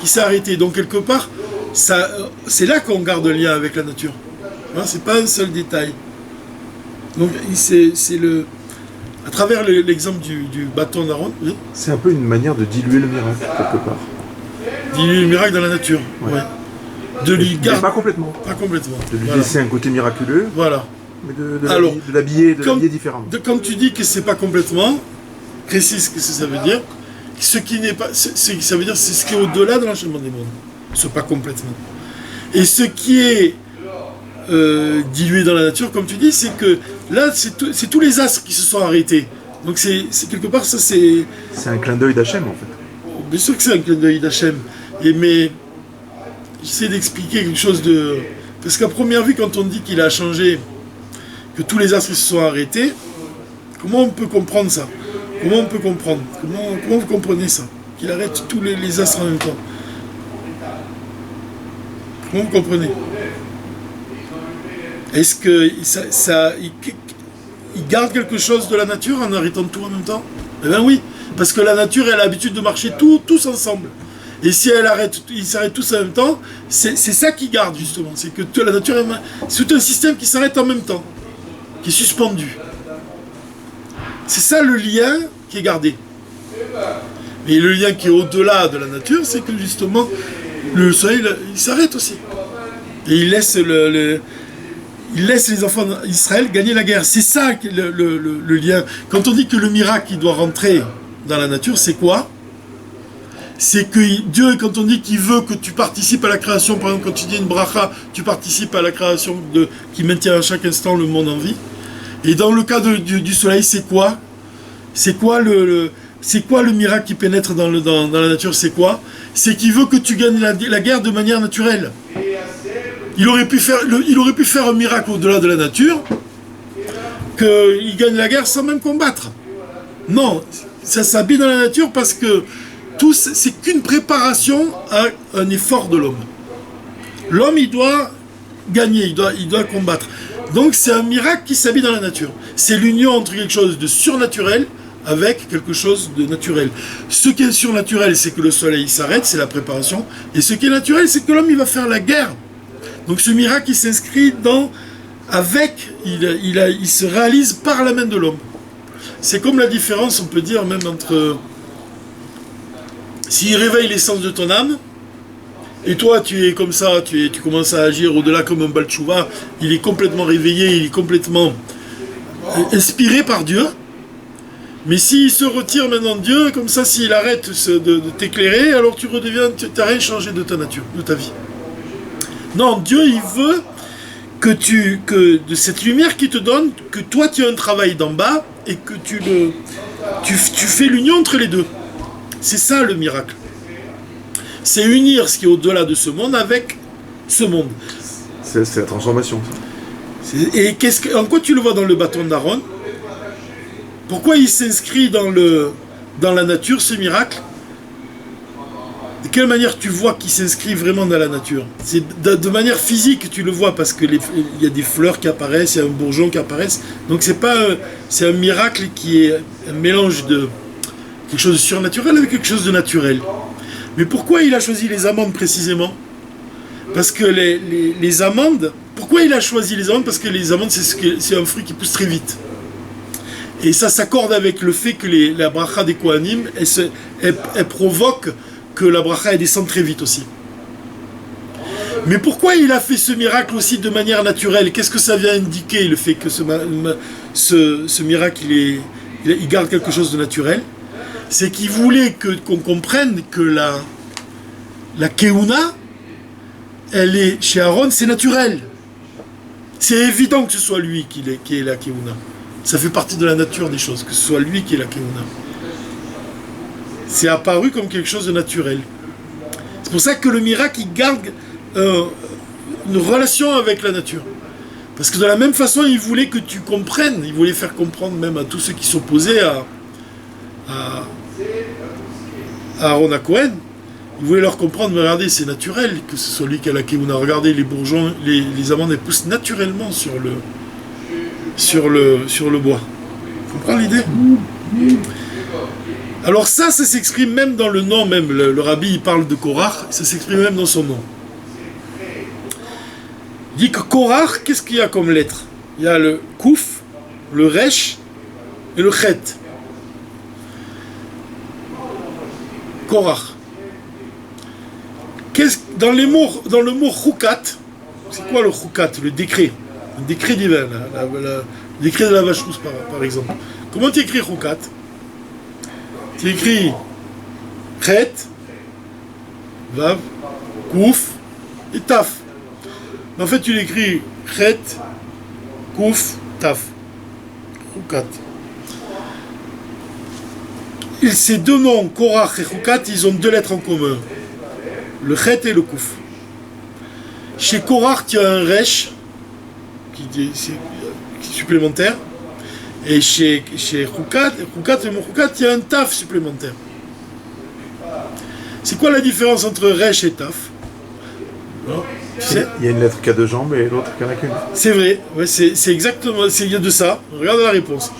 qui s'est arrêté. Donc quelque part, c'est là qu'on garde le lien avec la nature. Hein, c'est pas un seul détail. Donc à travers l'exemple du bâton d'Aaron, oui. C'est un peu une manière de diluer le miracle, quelque part. Diluer le miracle dans la nature, ouais. De lui garder. Pas complètement. Pas complètement. De lui laisser un côté miraculeux. Voilà. Mais de l'habiller différemment. Quand tu dis que c'est pas complètement, précise ce que ça veut dire. Ce qui n'est pas, ça veut dire c'est ce qui est au-delà de l'enchaînement des mondes. C'est pas complètement. Et ce qui est dilué dans la nature, comme tu dis, c'est que là, c'est tous les astres qui se sont arrêtés. Donc c'est quelque part, ça c'est... C'est un clin d'œil d'Hachem, en fait. Bien sûr que c'est un clin d'œil d'Hachem. Mais j'essaie d'expliquer quelque chose de... Parce qu'à première vue, quand on dit qu'il a changé, que tous les astres se sont arrêtés, comment on peut comprendre ça? Comment on peut comprendre? Comment vous comprenez ça? Qu'il arrête tous les astres en même temps? Comment vous comprenez? Est-ce que il garde quelque chose de la nature en arrêtant tout en même temps? Eh bien oui, parce que la nature elle a l'habitude de marcher tous ensemble. Et si ils s'arrêtent tous en même temps, c'est ça qui garde justement. C'est que la nature, c'est tout un système qui s'arrête en même temps, qui est suspendu. C'est ça le lien qui est gardé. Mais le lien qui est au-delà de la nature, c'est que justement, le soleil, il s'arrête aussi. Et il laisse les enfants d'Israël gagner la guerre. C'est ça le lien. Quand on dit que le miracle il doit rentrer dans la nature, c'est quoi? C'est que Dieu, quand on dit qu'il veut que tu participes à la création, par exemple, quand tu dis une bracha, tu participes à la création qui maintient à chaque instant le monde en vie. Et dans le cas du soleil, c'est quoi? C'est quoi le miracle qui pénètre dans la nature? C'est quoi? C'est qu'il veut que tu gagnes la guerre de manière naturelle. Il aurait pu faire un miracle au-delà de la nature, qu'il gagne la guerre sans même combattre. Non, ça s'habille dans la nature parce que c'est qu'une préparation à un effort de l'homme. L'homme, il doit gagner, il doit combattre. Donc c'est un miracle qui s'habille dans la nature. C'est l'union entre quelque chose de surnaturel avec quelque chose de naturel. Ce qui est surnaturel, c'est que le soleil s'arrête, c'est la préparation. Et ce qui est naturel, c'est que l'homme, il va faire la guerre. Donc ce miracle, il s'inscrit il se réalise par la main de l'homme. C'est comme la différence, on peut dire, même entre... S'il réveille l'essence de ton âme, et toi, tu es comme ça, tu commences à agir au-delà comme un Baal Tchouva, il est complètement réveillé, il est complètement inspiré par Dieu. Mais s'il se retire maintenant de Dieu, comme ça, s'il arrête de t'éclairer, alors tu redeviens, tu n'as rien changé de ta nature, de ta vie. Non, Dieu, il veut que de cette lumière qui te donne que toi tu as un travail d'en bas et que tu fais l'union entre les deux. C'est ça le miracle. C'est unir ce qui est au-delà de ce monde avec ce monde. C'est la transformation. Ça. Et en quoi tu le vois dans le bâton d'Aaron? Pourquoi il s'inscrit dans la nature, ce miracle? De quelle manière tu vois qu'il s'inscrit vraiment dans la nature? C'est de manière physique tu le vois parce que il y a des fleurs qui apparaissent, il y a un bourgeon qui apparaît. Donc c'est un miracle qui est un mélange de quelque chose de surnaturel avec quelque chose de naturel. Mais pourquoi il a choisi les amandes précisément? Parce que les amandes, pourquoi il a choisi les amandes? Parce que les amandes c'est un fruit qui pousse très vite. Et ça s'accorde avec le fait que la bracha des Kohanim, elle provoque que la bracha elle descend très vite aussi. Mais pourquoi il a fait ce miracle aussi de manière naturelle? Qu'est-ce que ça vient indiquer, le fait que ce miracle il garde quelque chose de naturel? C'est qu'il voulait qu'on comprenne que la Keuna, elle est chez Aaron, c'est naturel. C'est évident que ce soit lui qui est la Keuna. Ça fait partie de la nature des choses, que ce soit lui qui est la Keuna. C'est apparu comme quelque chose de naturel. C'est pour ça que le miracle, il garde une relation avec la nature. Parce que de la même façon, il voulait que tu comprennes, il voulait faire comprendre même à tous ceux qui s'opposaient à Aaron Cohen, il voulait leur comprendre, mais regardez, c'est naturel que ce soit lui qui a la Keuna. Regardez, les bourgeons, les amandes, elles poussent naturellement sur le bois. Tu comprends l'idée? Alors ça s'exprime même dans le nom même. Le rabbi, il parle de Korach, ça s'exprime même dans son nom. Il dit que Korach, qu'est-ce qu'il y a comme lettre? Il y a le Kouf, le Resh et le Chet. Korach. Dans le mot Chukat, c'est quoi le Chukat? Le décret. Le décret divin, le décret de la vache rousse par exemple. Comment tu écris Chukat? Tu écris Chet, Vav, Kouf et Taf. Mais en fait, tu l'écris Chet, Kouf, Taf. Chukat. Et ces deux noms, Korach et Chukat, ils ont deux lettres en commun. Le Chet et le Kouf. Chez Korach, tu as un Resh qui est supplémentaire. Et chez Chukat, le mot Chukat, il y a un Taf supplémentaire. C'est quoi la différence entre Resh et Taf? Tu sais? Il y a une lettre qui a deux jambes et l'autre qui en a qu'une. C'est vrai, ouais, c'est exactement, il y a de ça. Regarde la réponse.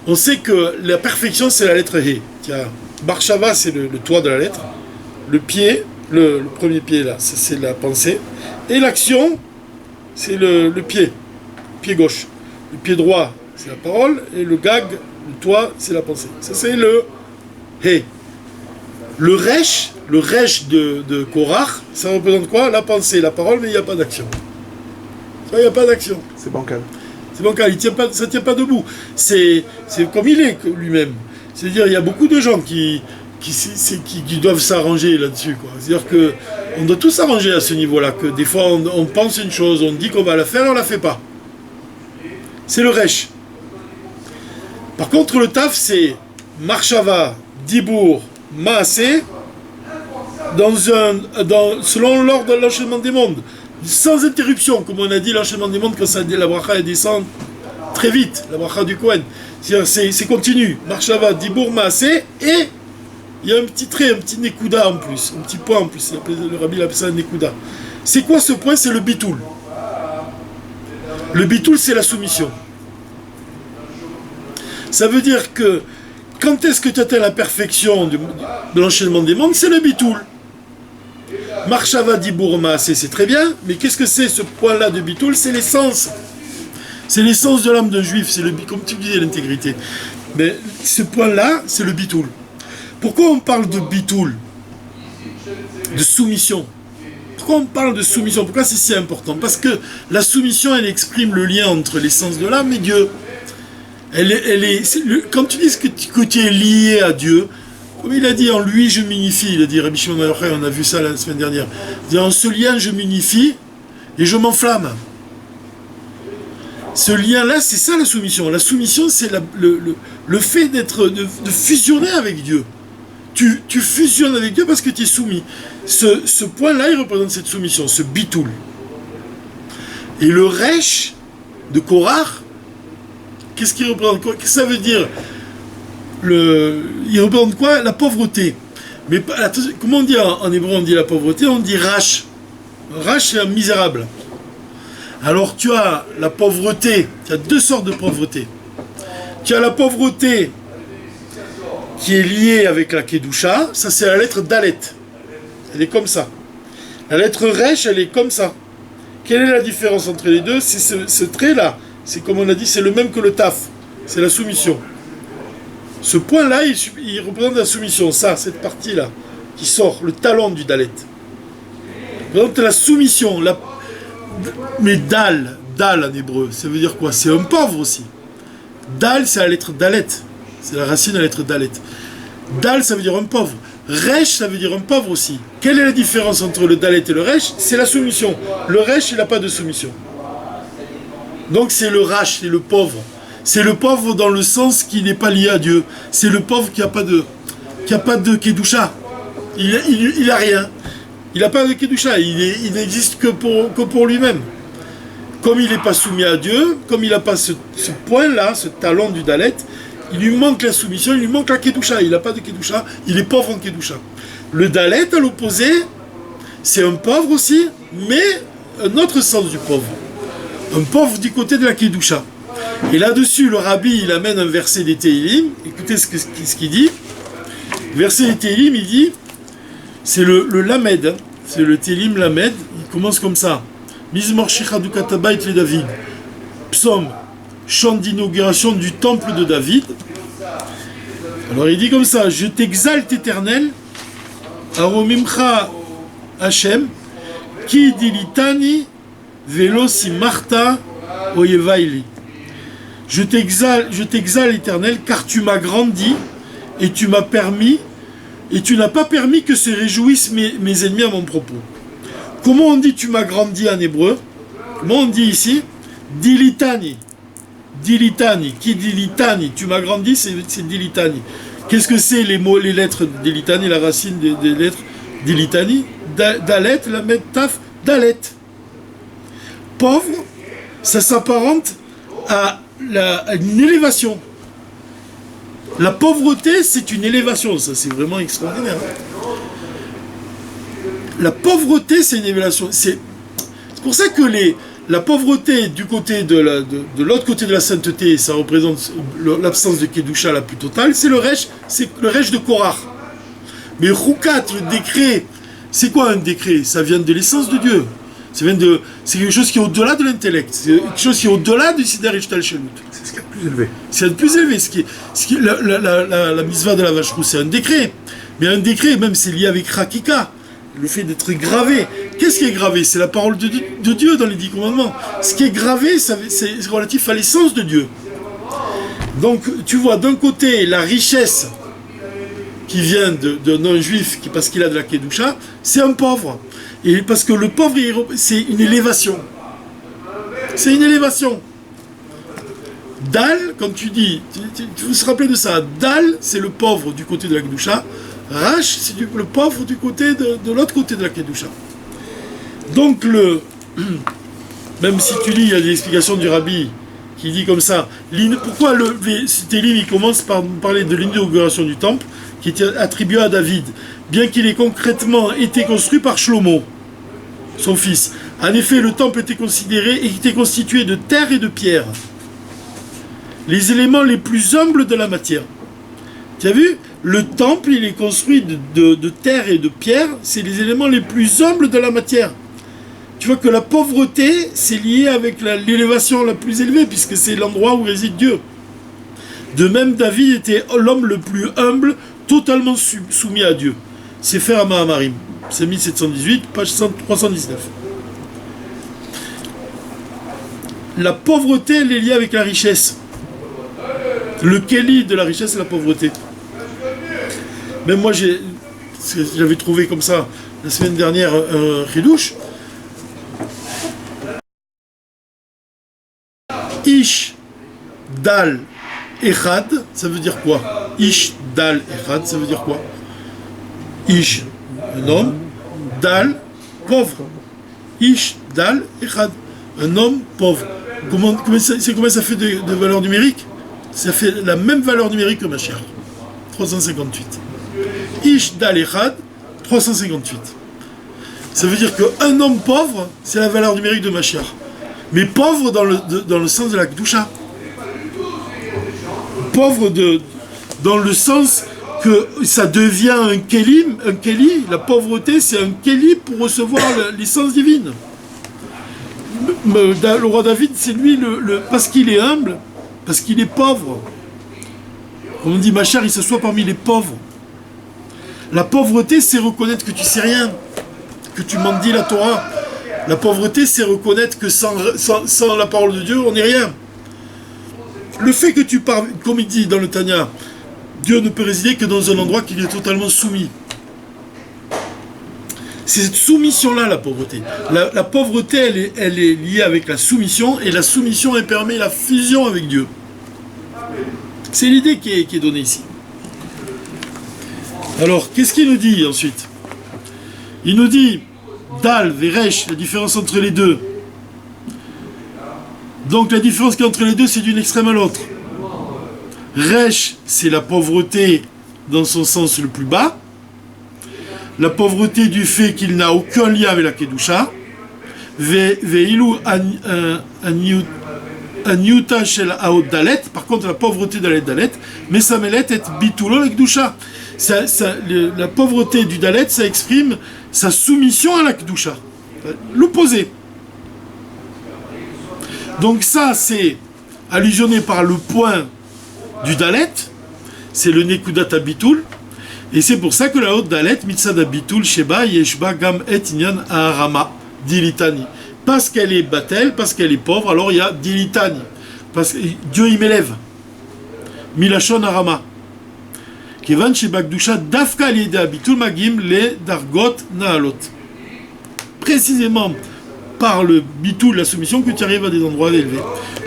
On sait que la perfection, c'est la lettre He. Barshava, c'est le toit de la lettre. Le pied, le premier pied là, c'est la pensée. Et l'action, c'est le pied gauche. Le pied droit, c'est la parole. Et le gag, le toit, c'est la pensée. Ça, c'est le He. Le Resh de Korach, ça représente quoi? La pensée, la parole, mais il n'y a pas d'action. Ça, il n'y a pas d'action. C'est bancal. C'est bancal, ça ne tient pas debout. C'est comme il est lui-même. C'est-à-dire il y a beaucoup de gens qui doivent s'arranger là-dessus. C'est-à-dire qu'on doit tous s'arranger à ce niveau-là. Que des fois on pense une chose, on dit qu'on va la faire et on ne la fait pas. C'est le Resh. Par contre le Taf c'est Marshava, Dibour, Maasé, selon l'ordre de l'enchaînement des mondes. Sans interruption, comme on a dit, l'enchaînement des mondes, quand la bracha elle descend très vite, la bracha du Kohen. C'est continu. Marshava, Dibour, Maasé, et il y a un petit trait, un petit nekuda en plus, un petit point en plus. Le rabbi appelle ça un nekuda. C'est quoi ce point? C'est le bitoul. Le bitoul, c'est la soumission. Ça veut dire que quand est-ce que tu atteins la perfection de l'enchaînement des mondes? C'est le bitoul. Marshava Dibour Maasé, c'est très bien, mais qu'est-ce que c'est ce point-là de bitoul? C'est l'essence. C'est l'essence de l'âme d'un juif, c'est comme tu disais, l'intégrité. Mais ce point-là, c'est le bitoul. Pourquoi on parle de bitoul? De soumission. Pourquoi on parle de soumission? Pourquoi c'est si important? Parce que la soumission, elle exprime le lien entre l'essence de l'âme et Dieu. Quand tu dis que tu es lié à Dieu, comme il a dit, en lui je m'unifie, il a dit Rabbi Shimon Bar Yochai, on a vu ça la semaine dernière. Il dit, en ce lien je m'unifie et je m'enflamme. Ce lien-là, c'est ça la soumission. La soumission, c'est le fait de fusionner avec Dieu. Tu fusionnes avec Dieu parce que tu es soumis. Ce point-là, il représente cette soumission, ce bitoul. Et le resh de Korach, qu'est-ce qu'il représente? Qu'est-ce que ça veut dire? Il représente quoi? La pauvreté. Mais comment on dit en hébreu? On dit la pauvreté, on dit rash. Rash, c'est un misérable. Alors tu as la pauvreté, tu as deux sortes de pauvreté. Tu as la pauvreté qui est liée avec la Kedusha, ça c'est la lettre Dalet. Elle est comme ça. La lettre Resh, elle est comme ça. Quelle est la différence entre les deux? C'est ce trait-là. C'est comme on a dit, c'est le même que le Taf. C'est la soumission. Ce point-là, il représente la soumission. Ça, cette partie-là, qui sort, le talon du Dalet. Il représente la soumission. Mais Dal en hébreu, ça veut dire quoi? C'est un pauvre aussi. Dal, c'est la lettre Dalet. C'est la racine de la lettre Dalet. Dal, ça veut dire un pauvre. Resh, ça veut dire un pauvre aussi. Quelle est la différence entre le Dalet et le Resh? C'est la soumission. Le Resh, il n'a pas de soumission. Donc c'est le Rash, c'est le pauvre. C'est le pauvre dans le sens qui n'est pas lié à Dieu. C'est le pauvre qui n'a pas de Kedusha. Il n'a rien. Il n'a pas de Kedusha. Il n'existe que pour lui-même. Comme il n'est pas soumis à Dieu, comme il n'a pas ce point-là, ce talon du Dalet, il lui manque la soumission, il lui manque la Kedusha. Il n'a pas de Kedusha, il est pauvre en Kedusha. Le Dalet, à l'opposé, c'est un pauvre aussi, mais un autre sens du pauvre. Un pauvre du côté de la Kedusha. Et là-dessus, le rabbi, il amène un verset des Tehillim. Écoutez ce qu'il dit. Verset des Tehillim, il dit, c'est le Lamed, hein, c'est le Tehillim Lamed, il commence comme ça. Mizmor Shechaduk Tabayit le David. Psaume, chant d'inauguration du temple de David. Alors il dit comme ça, je t'exalte éternel, Aromimcha Hashem, Ki dilitani velo si marta oyevaili. Je t'exalte éternel, car tu m'as grandi et tu m'as permis, et tu n'as pas permis que se réjouissent mes ennemis à mon propos. Comment on dit tu m'as grandi en hébreu? Comment on dit ici? Dilitani. Dilitani. Qui dilitani? Tu m'as grandi, c'est dilitani. Qu'est-ce que c'est les mots, les lettres dilitani, la racine des lettres dilitani? Dalet, la met taf, dalet. Pauvre, ça s'apparente à une élévation. La pauvreté, c'est une élévation. Ça, c'est vraiment extraordinaire. La pauvreté, c'est une élévation. C'est pour ça que la pauvreté du côté de l'autre côté de la sainteté, ça représente l'absence de Kedusha la plus totale, c'est le Resh de Korach. Mais Roukat, le décret, c'est quoi un décret? Ça vient de l'essence de Dieu. C'est quelque chose qui est au-delà de l'intellect. C'est quelque chose qui est au-delà du Sider Ishtal Shelut. C'est ce qui est le plus élevé. C'est le plus élevé. La mitzvah de la vache rousse, c'est un décret. Mais un décret, même, c'est lié avec Rakika. Le fait d'être gravé. Qu'est-ce qui est gravé? C'est la parole de Dieu dans les 10 commandements. Ce qui est gravé, c'est relatif à l'essence de Dieu. Donc, tu vois, d'un côté, la richesse qui vient d'un non-juif, parce qu'il a de la Kedusha, c'est un pauvre. Et parce que le pauvre, c'est une élévation. C'est une élévation. Dal, comme tu dis, tu vous rappelez de ça, Dal, c'est le pauvre du côté de la Kedusha. Rash, c'est le pauvre du côté de l'autre côté de la Kedusha. Donc, même si tu lis, il y a des explications du rabbi qui dit comme ça, pourquoi cet Élim, il commence par parler de l'inauguration du temple, qui était attribué à David, bien qu'il ait concrètement été construit par Shlomo, son fils. En effet, le temple était constitué de terre et de pierre, les éléments les plus humbles de la matière. Tu as vu? Le temple, il est construit de terre et de pierre, c'est les éléments les plus humbles de la matière. Tu vois que la pauvreté, c'est lié avec l'élévation la plus élevée, puisque c'est l'endroit où réside Dieu. De même, David était l'homme le plus humble, totalement soumis à Dieu. Sefer HaMaamarim, c'est 1718, page 319. La pauvreté, elle est liée avec la richesse. Le Kéli de la richesse, c'est la pauvreté. Même moi, j'avais trouvé comme ça, la semaine dernière, un chidouche. Dal Echad, ça veut dire quoi? Ish Dal Echad, ça veut dire quoi? Ish, un homme, Dal, pauvre. Ish Dal Echad, un homme pauvre. Comment ça fait de valeur numérique? Ça fait la même valeur numérique que Mashiach. 358. Ish Dal Echad, 358. Ça veut dire qu'un homme pauvre, c'est la valeur numérique de Mashiach. Mais pauvre dans le sens de la Kedusha. Pauvre dans le sens que ça devient un Keli, la pauvreté c'est un Keli pour recevoir l'essence divine. Le roi David, c'est lui, parce qu'il est humble, parce qu'il est pauvre. Comme on dit, Mashiach, il s'assoit parmi les pauvres. La pauvreté, c'est reconnaître que tu sais rien, que tu mendies la Torah. La pauvreté, c'est reconnaître que sans la parole de Dieu, on n'est rien. Le fait que tu parles, comme il dit dans le Tanya, Dieu ne peut résider que dans un endroit qui est totalement soumis. C'est cette soumission-là, la pauvreté. La pauvreté, elle est liée avec la soumission, et la soumission, elle permet la fusion avec Dieu. C'est l'idée qui est donnée ici. Alors, qu'est-ce qu'il nous dit ensuite? Il nous dit, Dal, Veresh, la différence entre les deux. Donc la différence qu'il y a entre les deux, c'est d'une extrême à l'autre. Resh, c'est la pauvreté dans son sens le plus bas. La pauvreté du fait qu'il n'a aucun lien avec la Kedusha. Veilu Anyuta shel Aod Dalet. Par contre, la pauvreté d'Alet Dalet, mais sa melet est bitulo la Kedusha. La pauvreté du Dalet, ça exprime sa soumission à la Kedusha. L'opposé. Donc ça, c'est allusionné par le point du Dalet, c'est le Nekudat Abitul, et c'est pour ça que la haute Dalet, Mitzad Abitul, Sheba, Yeshba, Gam, Et, Inyan, Aharama, Dilitani. Parce qu'elle est batel, parce qu'elle est pauvre, alors il y a Dilitani. Parce que Dieu, il m'élève. Milachon Arama. Kevan, Sheba, Gdusha, Dafka, Liede Abitul, Magim, Le, Dargot, Naalot. Précisément, par le bitou de la soumission que tu arrives à des endroits élevés.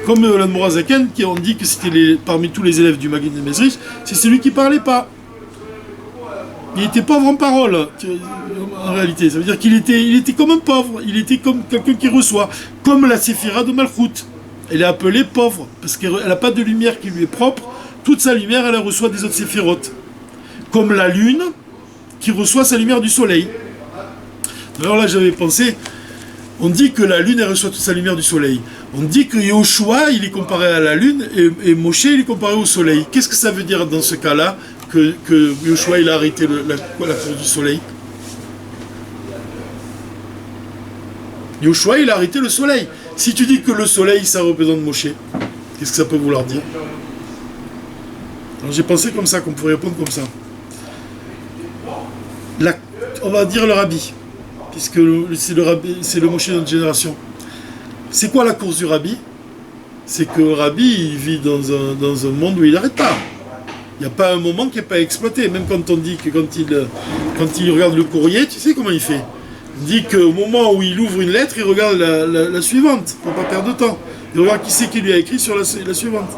Comme l'Admora Zaken, qui ont dit que c'était parmi tous les élèves du Magin de Mezrich, c'est celui qui parlait pas. Il était pauvre en parole, en réalité. Ça veut dire qu'il était comme un pauvre, il était comme quelqu'un qui reçoit, comme la Séphira de Malchut. Elle est appelée pauvre, parce qu'elle n'a pas de lumière qui lui est propre, toute sa lumière, elle reçoit des autres séphirotes. Comme la lune, qui reçoit sa lumière du soleil. Alors là, j'avais pensé... On dit que la lune, elle reçoit toute sa lumière du soleil. On dit que Yoshua, il est comparé à la lune, et Moshe, il est comparé au soleil. Qu'est-ce que ça veut dire dans ce cas-là, que Yoshua, il a arrêté la course du soleil? Yoshua, il a arrêté le soleil. Si tu dis que le soleil, ça représente Moshe, qu'est-ce que ça peut vouloir dire? Alors j'ai pensé comme ça, qu'on pourrait répondre comme ça. On va dire le rabbi. Puisque c'est le Moshe de notre génération. C'est quoi la course du Rabbi? C'est que le Rabbi, il vit dans un monde où il n'arrête pas. Il n'y a pas un moment qui n'est pas exploité. Même quand on dit que quand il regarde le courrier, tu sais comment il fait? Il dit qu'au moment où il ouvre une lettre, il regarde la suivante, pour ne pas perdre de temps. Il regarde qui c'est qui lui a écrit sur la suivante.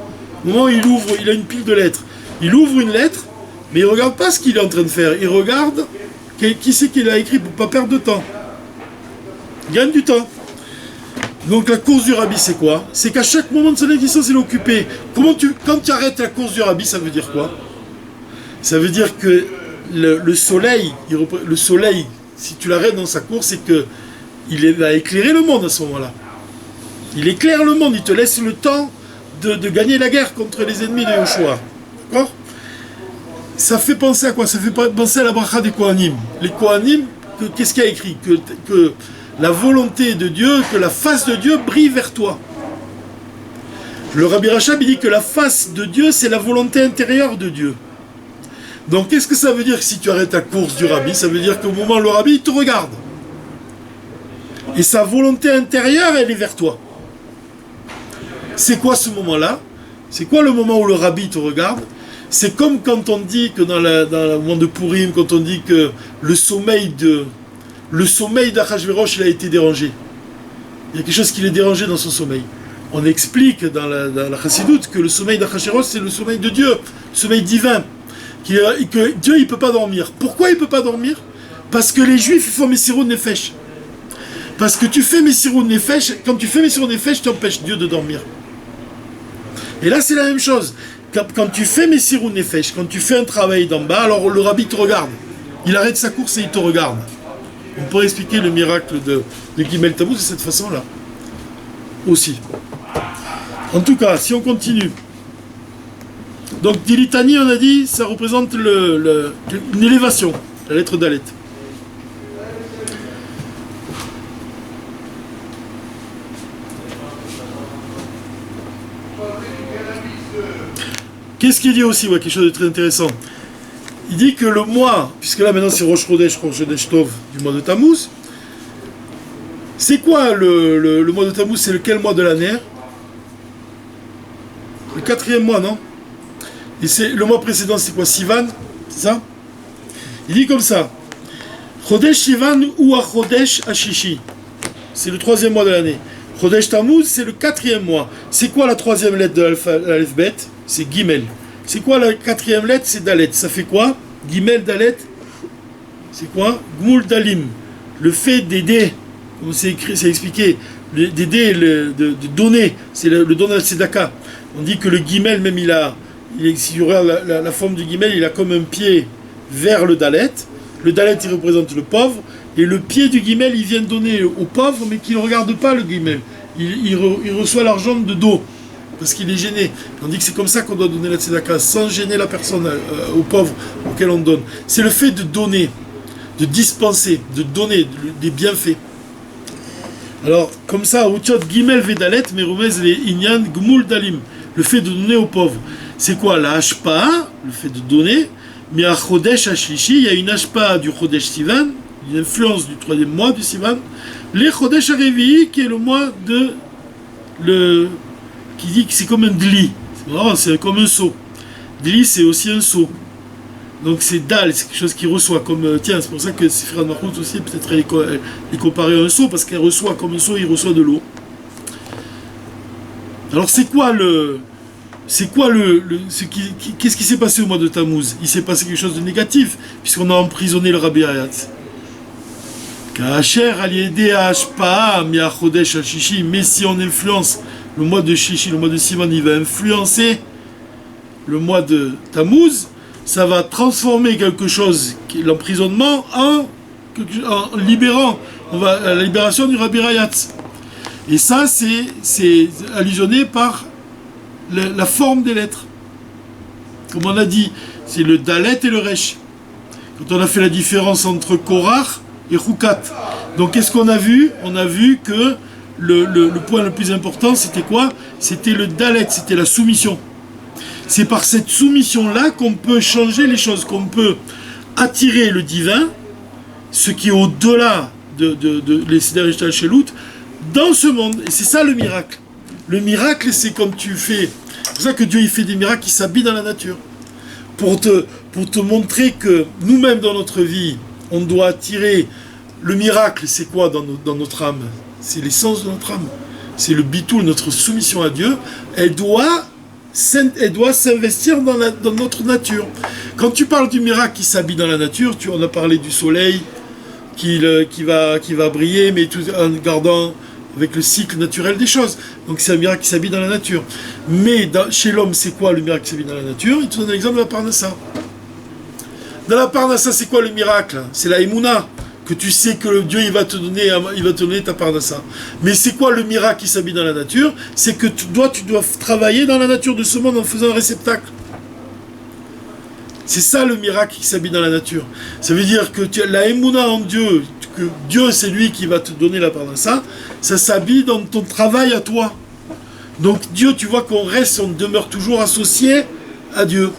Au moment où il ouvre, il a une pile de lettres. Il ouvre une lettre, mais il ne regarde pas ce qu'il est en train de faire. Il regarde qui c'est qui l'a écrit pour ne pas perdre de temps. Il gagne du temps. Donc la course du Rabbi, c'est quoi? C'est qu'à chaque moment de son existence, il est occupé. Quand tu arrêtes la course du Rabbi, ça veut dire quoi? Ça veut dire que le soleil, si tu l'arrêtes dans sa course, c'est qu'il va éclairer le monde à ce moment-là. Il éclaire le monde, il te laisse le temps de gagner la guerre contre les ennemis de Yoshua. D'accord? Ça fait penser à quoi? Ça fait penser à la bracha des Kohanim. Les Kohanim, qu'est-ce qu'il y a écrit? Que la volonté de Dieu, que la face de Dieu brille vers toi. Le Rabbi Rachab, il dit que la face de Dieu, c'est la volonté intérieure de Dieu. Donc, qu'est-ce que ça veut dire si tu arrêtes la course du Rabbi? Ça veut dire qu'au moment où le Rabbi, il te regarde. Et sa volonté intérieure, elle est vers toi. C'est quoi ce moment-là? C'est quoi le moment où le Rabbi te regarde? C'est comme quand on dit que dans le moment de Purim, quand on dit que le sommeil d'Achashverosh, il a été dérangé. Il y a quelque chose qui l'est dérangé dans son sommeil. On explique dans la Chassidoute que le sommeil d'Achashverosh, c'est le sommeil de Dieu, le sommeil divin. Que Dieu, il ne peut pas dormir. Pourquoi il ne peut pas dormir? Parce que les Juifs, ils font Messirut Nefesh. Parce que tu fais Messirut Nefesh, quand tu fais Messirut Nefesh, tu empêches Dieu de dormir. Et là, c'est la même chose. Quand tu fais Messirut Nefesh, quand tu fais un travail d'en bas, alors le rabbi te regarde. Il arrête sa course et il te regarde. On pourrait expliquer le miracle de Gimel Tammuz de cette façon-là. Aussi. En tout cas, si on continue. Donc, Dilitani, on a dit, ça représente une élévation, la lettre Dalet. Qu'est-ce qu'il dit aussi, quelque chose de très intéressant. Il dit que le mois, puisque là maintenant c'est Rosh Chodesh Tov du mois de Tammuz, c'est quoi le mois de Tammuz? C'est lequel mois de l'année? Le 4e mois, non? Et le mois précédent, c'est quoi? Sivan? C'est ça? Il dit comme ça. Chodesh Sivan ou à Chodesh Ashishi. C'est le 3e mois de l'année. Chodesh Tammuz, c'est le 4e mois. C'est quoi la 3e lettre de l'alphabet? C'est Gimel. C'est quoi la 4e lettre? C'est Dalet. Ça fait quoi? Gimel, Dalet. C'est quoi? Gmul Dalim. Le fait d'aider, comme c'est expliqué, d'aider, de donner. C'est le don de la Tzedaka. On dit que le Gimel, même si tu regardes la forme du Gimel, il a comme un pied vers le Dalet. Le Dalet, il représente le pauvre. Et le pied du Gimel, il vient donner au pauvre, mais qui ne regarde pas le Gimel. Il reçoit l'argent de dos. Parce qu'il est gêné. On dit que c'est comme ça qu'on doit donner la tzedaka, sans gêner la personne, aux pauvres auxquels on donne. C'est le fait de donner, de dispenser, de donner des bienfaits. Alors, comme ça, Utiot Gimel Vedalet, Merumez les Inyan Gmul Dalim, le fait de donner aux pauvres. C'est quoi? La Hashpa, le fait de donner, mais à Chodesh Ashlishi, il y a une Hashpa du Chodesh Sivan, une influence du 3e mois du Sivan, les Chodesh Arevi, qui est le mois de qui dit que c'est comme un dli, c'est comme un seau. Dli, c'est aussi un seau. Donc c'est dal, c'est quelque chose qui reçoit comme... Tiens, c'est pour ça que Sifra Marcout aussi, peut-être est comparé à un seau, parce qu'elle reçoit comme un seau, il reçoit de l'eau. Alors qu'est-ce qui s'est passé au mois de Tammuz? Il s'est passé quelque chose de négatif, puisqu'on a emprisonné le Rabbi Hayat. Kacher aliédé à Ashpa, mi à Chodesh al Shishi, mais si on influence le mois de Shishi, le mois de Sivan, il va influencer le mois de Tammuz, ça va transformer quelque chose, l'emprisonnement, en libérant, la libération du Rabbi Hayat. Et ça, c'est allusionné par la forme des lettres. Comme on a dit, c'est le Dalet et le Resh. Quand on a fait la différence entre Korach et Chukat. Donc qu'est-ce qu'on a vu? On a vu que le point le plus important, c'était quoi? C'était le Dalet, c'était la soumission. C'est par cette soumission-là qu'on peut changer les choses, qu'on peut attirer le divin, ce qui est au-delà de les Seder Shelut, dans ce monde. Et c'est ça le miracle. Le miracle, c'est comme tu fais. C'est pour ça que Dieu il fait des miracles, il s'habille dans la nature. Pour te montrer que nous-mêmes dans notre vie, on doit attirer le miracle. C'est quoi dans notre âme? C'est l'essence de notre âme. C'est le bitoul, notre soumission à Dieu. Elle doit s'investir dans notre nature. Quand tu parles du miracle qui s'habille dans la nature, on a parlé du soleil qui va briller, mais tout en gardant avec le cycle naturel des choses. Donc c'est un miracle qui s'habille dans la nature. Mais chez l'homme, c'est quoi le miracle qui s'habille dans la nature? Il te donne l'exemple de la Parnassa. Dans la Parnassa, c'est quoi le miracle? C'est la Emouna, que tu sais que le Dieu il va te donner ta Parnassa. Mais c'est quoi le miracle qui s'habille dans la nature? C'est que tu dois travailler dans la nature de ce monde en faisant un réceptacle. C'est ça le miracle qui s'habille dans la nature. Ça veut dire que la Emouna en Dieu, que Dieu c'est lui qui va te donner la Parnassa, ça s'habille dans ton travail à toi. Donc Dieu, tu vois qu'on demeure toujours associé à Dieu.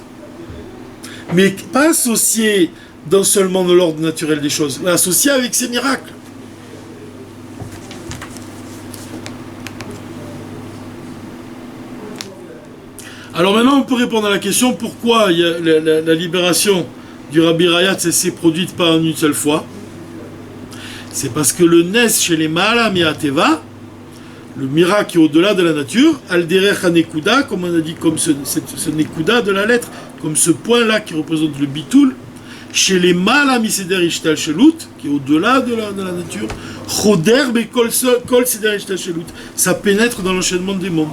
Mais pas associé dans seulement de l'ordre naturel des choses, mais associé avec ses miracles. Alors maintenant, on peut répondre à la question pourquoi la libération du Rabbi Hayat s'est produite pas en une seule fois. C'est parce que le Nes chez les Maala Miateva, le miracle qui est au-delà de la nature, Al-Derech HaNekuda, comme on a dit, comme ce Nekuda de la lettre, comme ce point-là qui représente le Bitoul, chez les Mala Miseder Ishtal Shelut, qui est au-delà de la nature, Choder Bekol Seder Ishtal Shelut, ça pénètre dans l'enchaînement des mondes.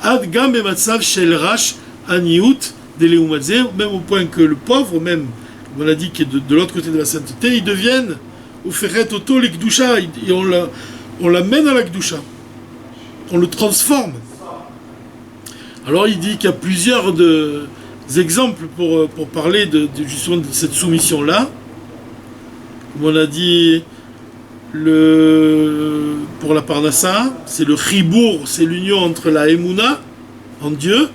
Ad Gam Bematsav Shel Rash Aniut de Leumadze, même au point que le pauvre, même, on a dit, qui est de l'autre côté de la sainteté, ils deviennent au Feret Oto les Kdusha, et on l'amène à la Kdusha. On le transforme. Alors il dit qu'il y a plusieurs exemples pour parler justement de cette soumission-là. Comme on a dit, pour la Parnassa, c'est le Chibour, c'est l'union entre la Emouna en Dieu,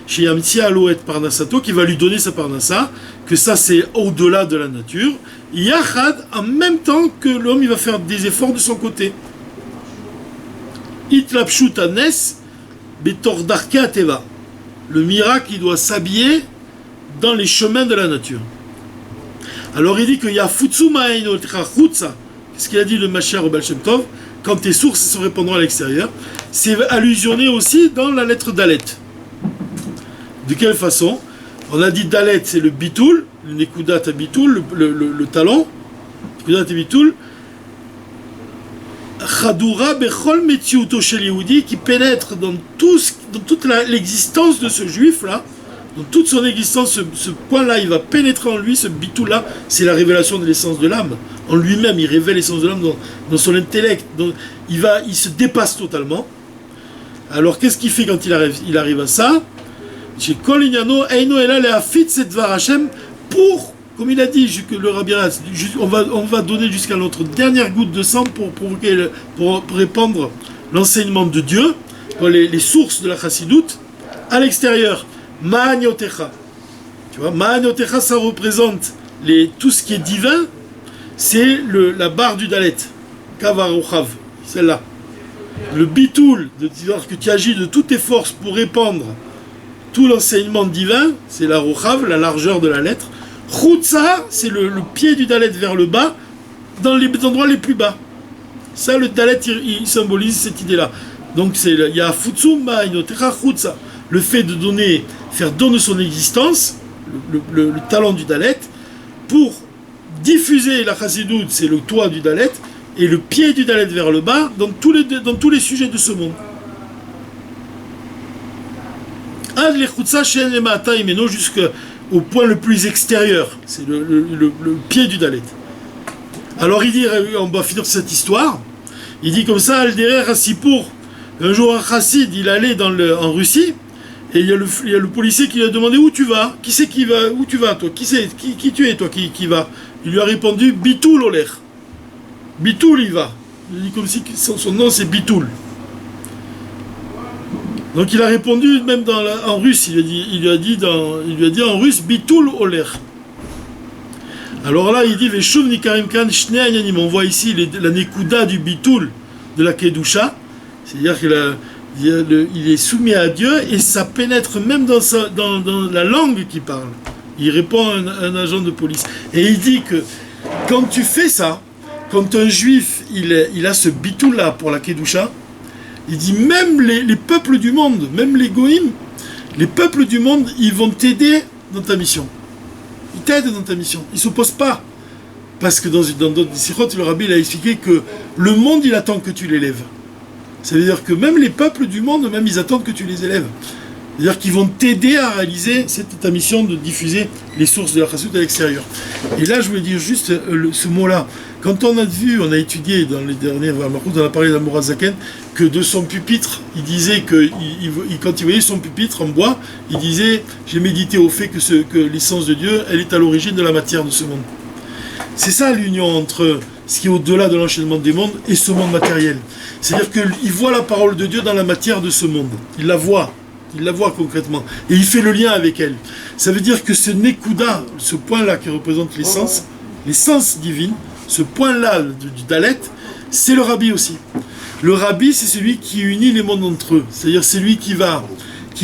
chez Yamtsi Aloet Parnassato, qui va lui donner sa Parnassa, que ça c'est au-delà de la nature. Yachad, en même temps que l'homme il va faire des efforts de son côté. Itlapshut Anes, Betor Darke Teva. Le miracle, il doit s'habiller dans les chemins de la nature. Alors il dit qu'il y a Futsuma Enotra Chutsa, ce qu'il a dit le Mashiach au Baal Shem Tov, quand tes sources se répandront à l'extérieur, c'est allusionné aussi dans la lettre Dalet. De quelle façon? On a dit Dalet, c'est le Bitoul, le Nekudat Bitoul, le talon, Nekudat Bitoul, Chadura Bechol Metziuto Shel Yehudi, qui pénètre dans toute l'existence de ce juif-là, dans toute son existence, ce point-là, il va pénétrer en lui, ce bitou-là, c'est la révélation de l'essence de l'âme. En lui-même, il révèle l'essence de l'âme dans son intellect. Il se dépasse totalement. Alors, qu'est-ce qu'il fait quand il arrive à ça? Chez Kol Inyano, Eino Ela Leafit Sedvar Hashem, pour, comme il a dit, que le Rabbi Raz, on va donner jusqu'à notre dernière goutte de sang pour répandre l'enseignement de Dieu, les sources de la Chassidoute, à l'extérieur. Ma'anyotecha. Tu vois, Ma'anyotecha, ça représente tout ce qui est divin, c'est la barre du Dalet. Kavarochav, celle-là. Le bitoul, de dire que tu agis de toutes tes forces pour répandre tout l'enseignement divin, c'est la rochav, la largeur de la lettre. Chutza, c'est le pied du Dalet vers le bas, dans les endroits les plus bas. Ça, le Dalet, il symbolise cette idée-là. Donc, il y a Futsum Ma'anyotecha Chutza. Le fait de faire don de son existence, le talent du Dalet, pour diffuser la Chassidoute, c'est le toit du Dalet, et le pied du Dalet vers le bas, dans tous les sujets de ce monde. Ad lechutza shen lemata imeno, jusqu'au point le plus extérieur, c'est le pied du Dalet. Alors il dit, on va finir cette histoire, il dit comme ça, Al-Derer Hassipour, un jour un chassid, il allait en Russie, et il y a le policier qui lui a demandé où tu vas, qui c'est qui va, où tu vas toi, qui tu es toi qui va. Il lui a répondu Bitoul Oler. Bitoul il va. Il dit comme si son nom c'est Bitoul. Donc il a répondu même en russe, il lui a dit en russe Bitoul Oler. Alors là il dit Veshuv Nikarim Kan Shne Anyanim. On voit ici la Nekuda du Bitoul de la Kedusha, c'est-à-dire qu'il est soumis à Dieu et ça pénètre même dans la langue qu'il parle. Il répond à un agent de police. Et il dit que quand tu fais ça, quand un juif il a ce bitoul-là pour la Kedusha, il dit même les peuples du monde, même les goïms, les peuples du monde, ils vont t'aider dans ta mission. Ils t'aident dans ta mission. Ils ne s'opposent pas. Parce que dans d'autres sikhot, le rabbi il a expliqué que le monde, il attend que tu l'élèves. Ça veut dire que même les peuples du monde, même ils attendent que tu les élèves. C'est-à-dire qu'ils vont t'aider à réaliser ta mission de diffuser les sources de la Chassout à l'extérieur. Et là, je voulais dire juste ce mot-là. Quand on a étudié dans les derniers Varmachout, on a parlé d'Amorazaken, que de son pupitre, il disait que quand il voyait son pupitre en bois, il disait « J'ai médité au fait que l'essence de Dieu, elle est à l'origine de la matière de ce monde. » C'est ça l'union entre ce qui est au-delà de l'enchaînement des mondes et ce monde matériel. C'est-à-dire qu'il voit la parole de Dieu dans la matière de ce monde. Il la voit concrètement. Et il fait le lien avec elle. Ça veut dire que ce Nekuda, ce point-là qui représente l'essence divine, ce point-là du Dalet, c'est le Rabbi aussi. Le Rabbi, c'est celui qui unit les mondes entre eux. C'est-à-dire c'est lui qui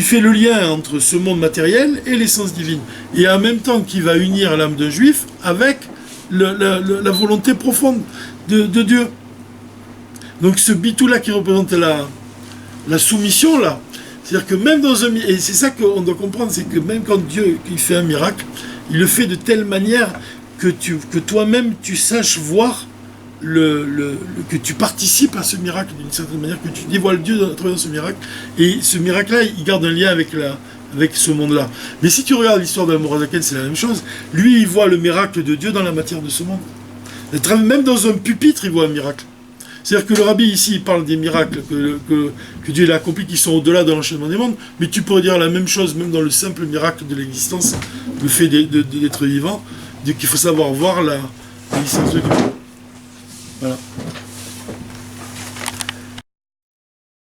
fait le lien entre ce monde matériel et l'essence divine. Et en même temps qui va unir l'âme d'un juif avec la volonté profonde de Dieu. Donc ce bitou-là qui représente la soumission, là, c'est-à-dire que même dans un... Et c'est ça qu'on doit comprendre, c'est que même quand Dieu il fait un miracle, il le fait de telle manière que toi-même tu saches voir que tu participes à ce miracle d'une certaine manière, que tu dévoiles Dieu à travers ce miracle, et ce miracle-là, il garde un lien avec ce monde-là. Mais si tu regardes l'histoire de Mourazaken, c'est la même chose. Lui, il voit le miracle de Dieu dans la matière de ce monde. Même dans un pupitre, il voit un miracle. C'est-à-dire que le rabbi ici, il parle des miracles que Dieu a accomplis qui sont au-delà de l'enchaînement des mondes, mais tu pourrais dire la même chose même dans le simple miracle de l'existence, le fait d'être vivant, qu'il faut savoir voir l'existence de Dieu. Voilà.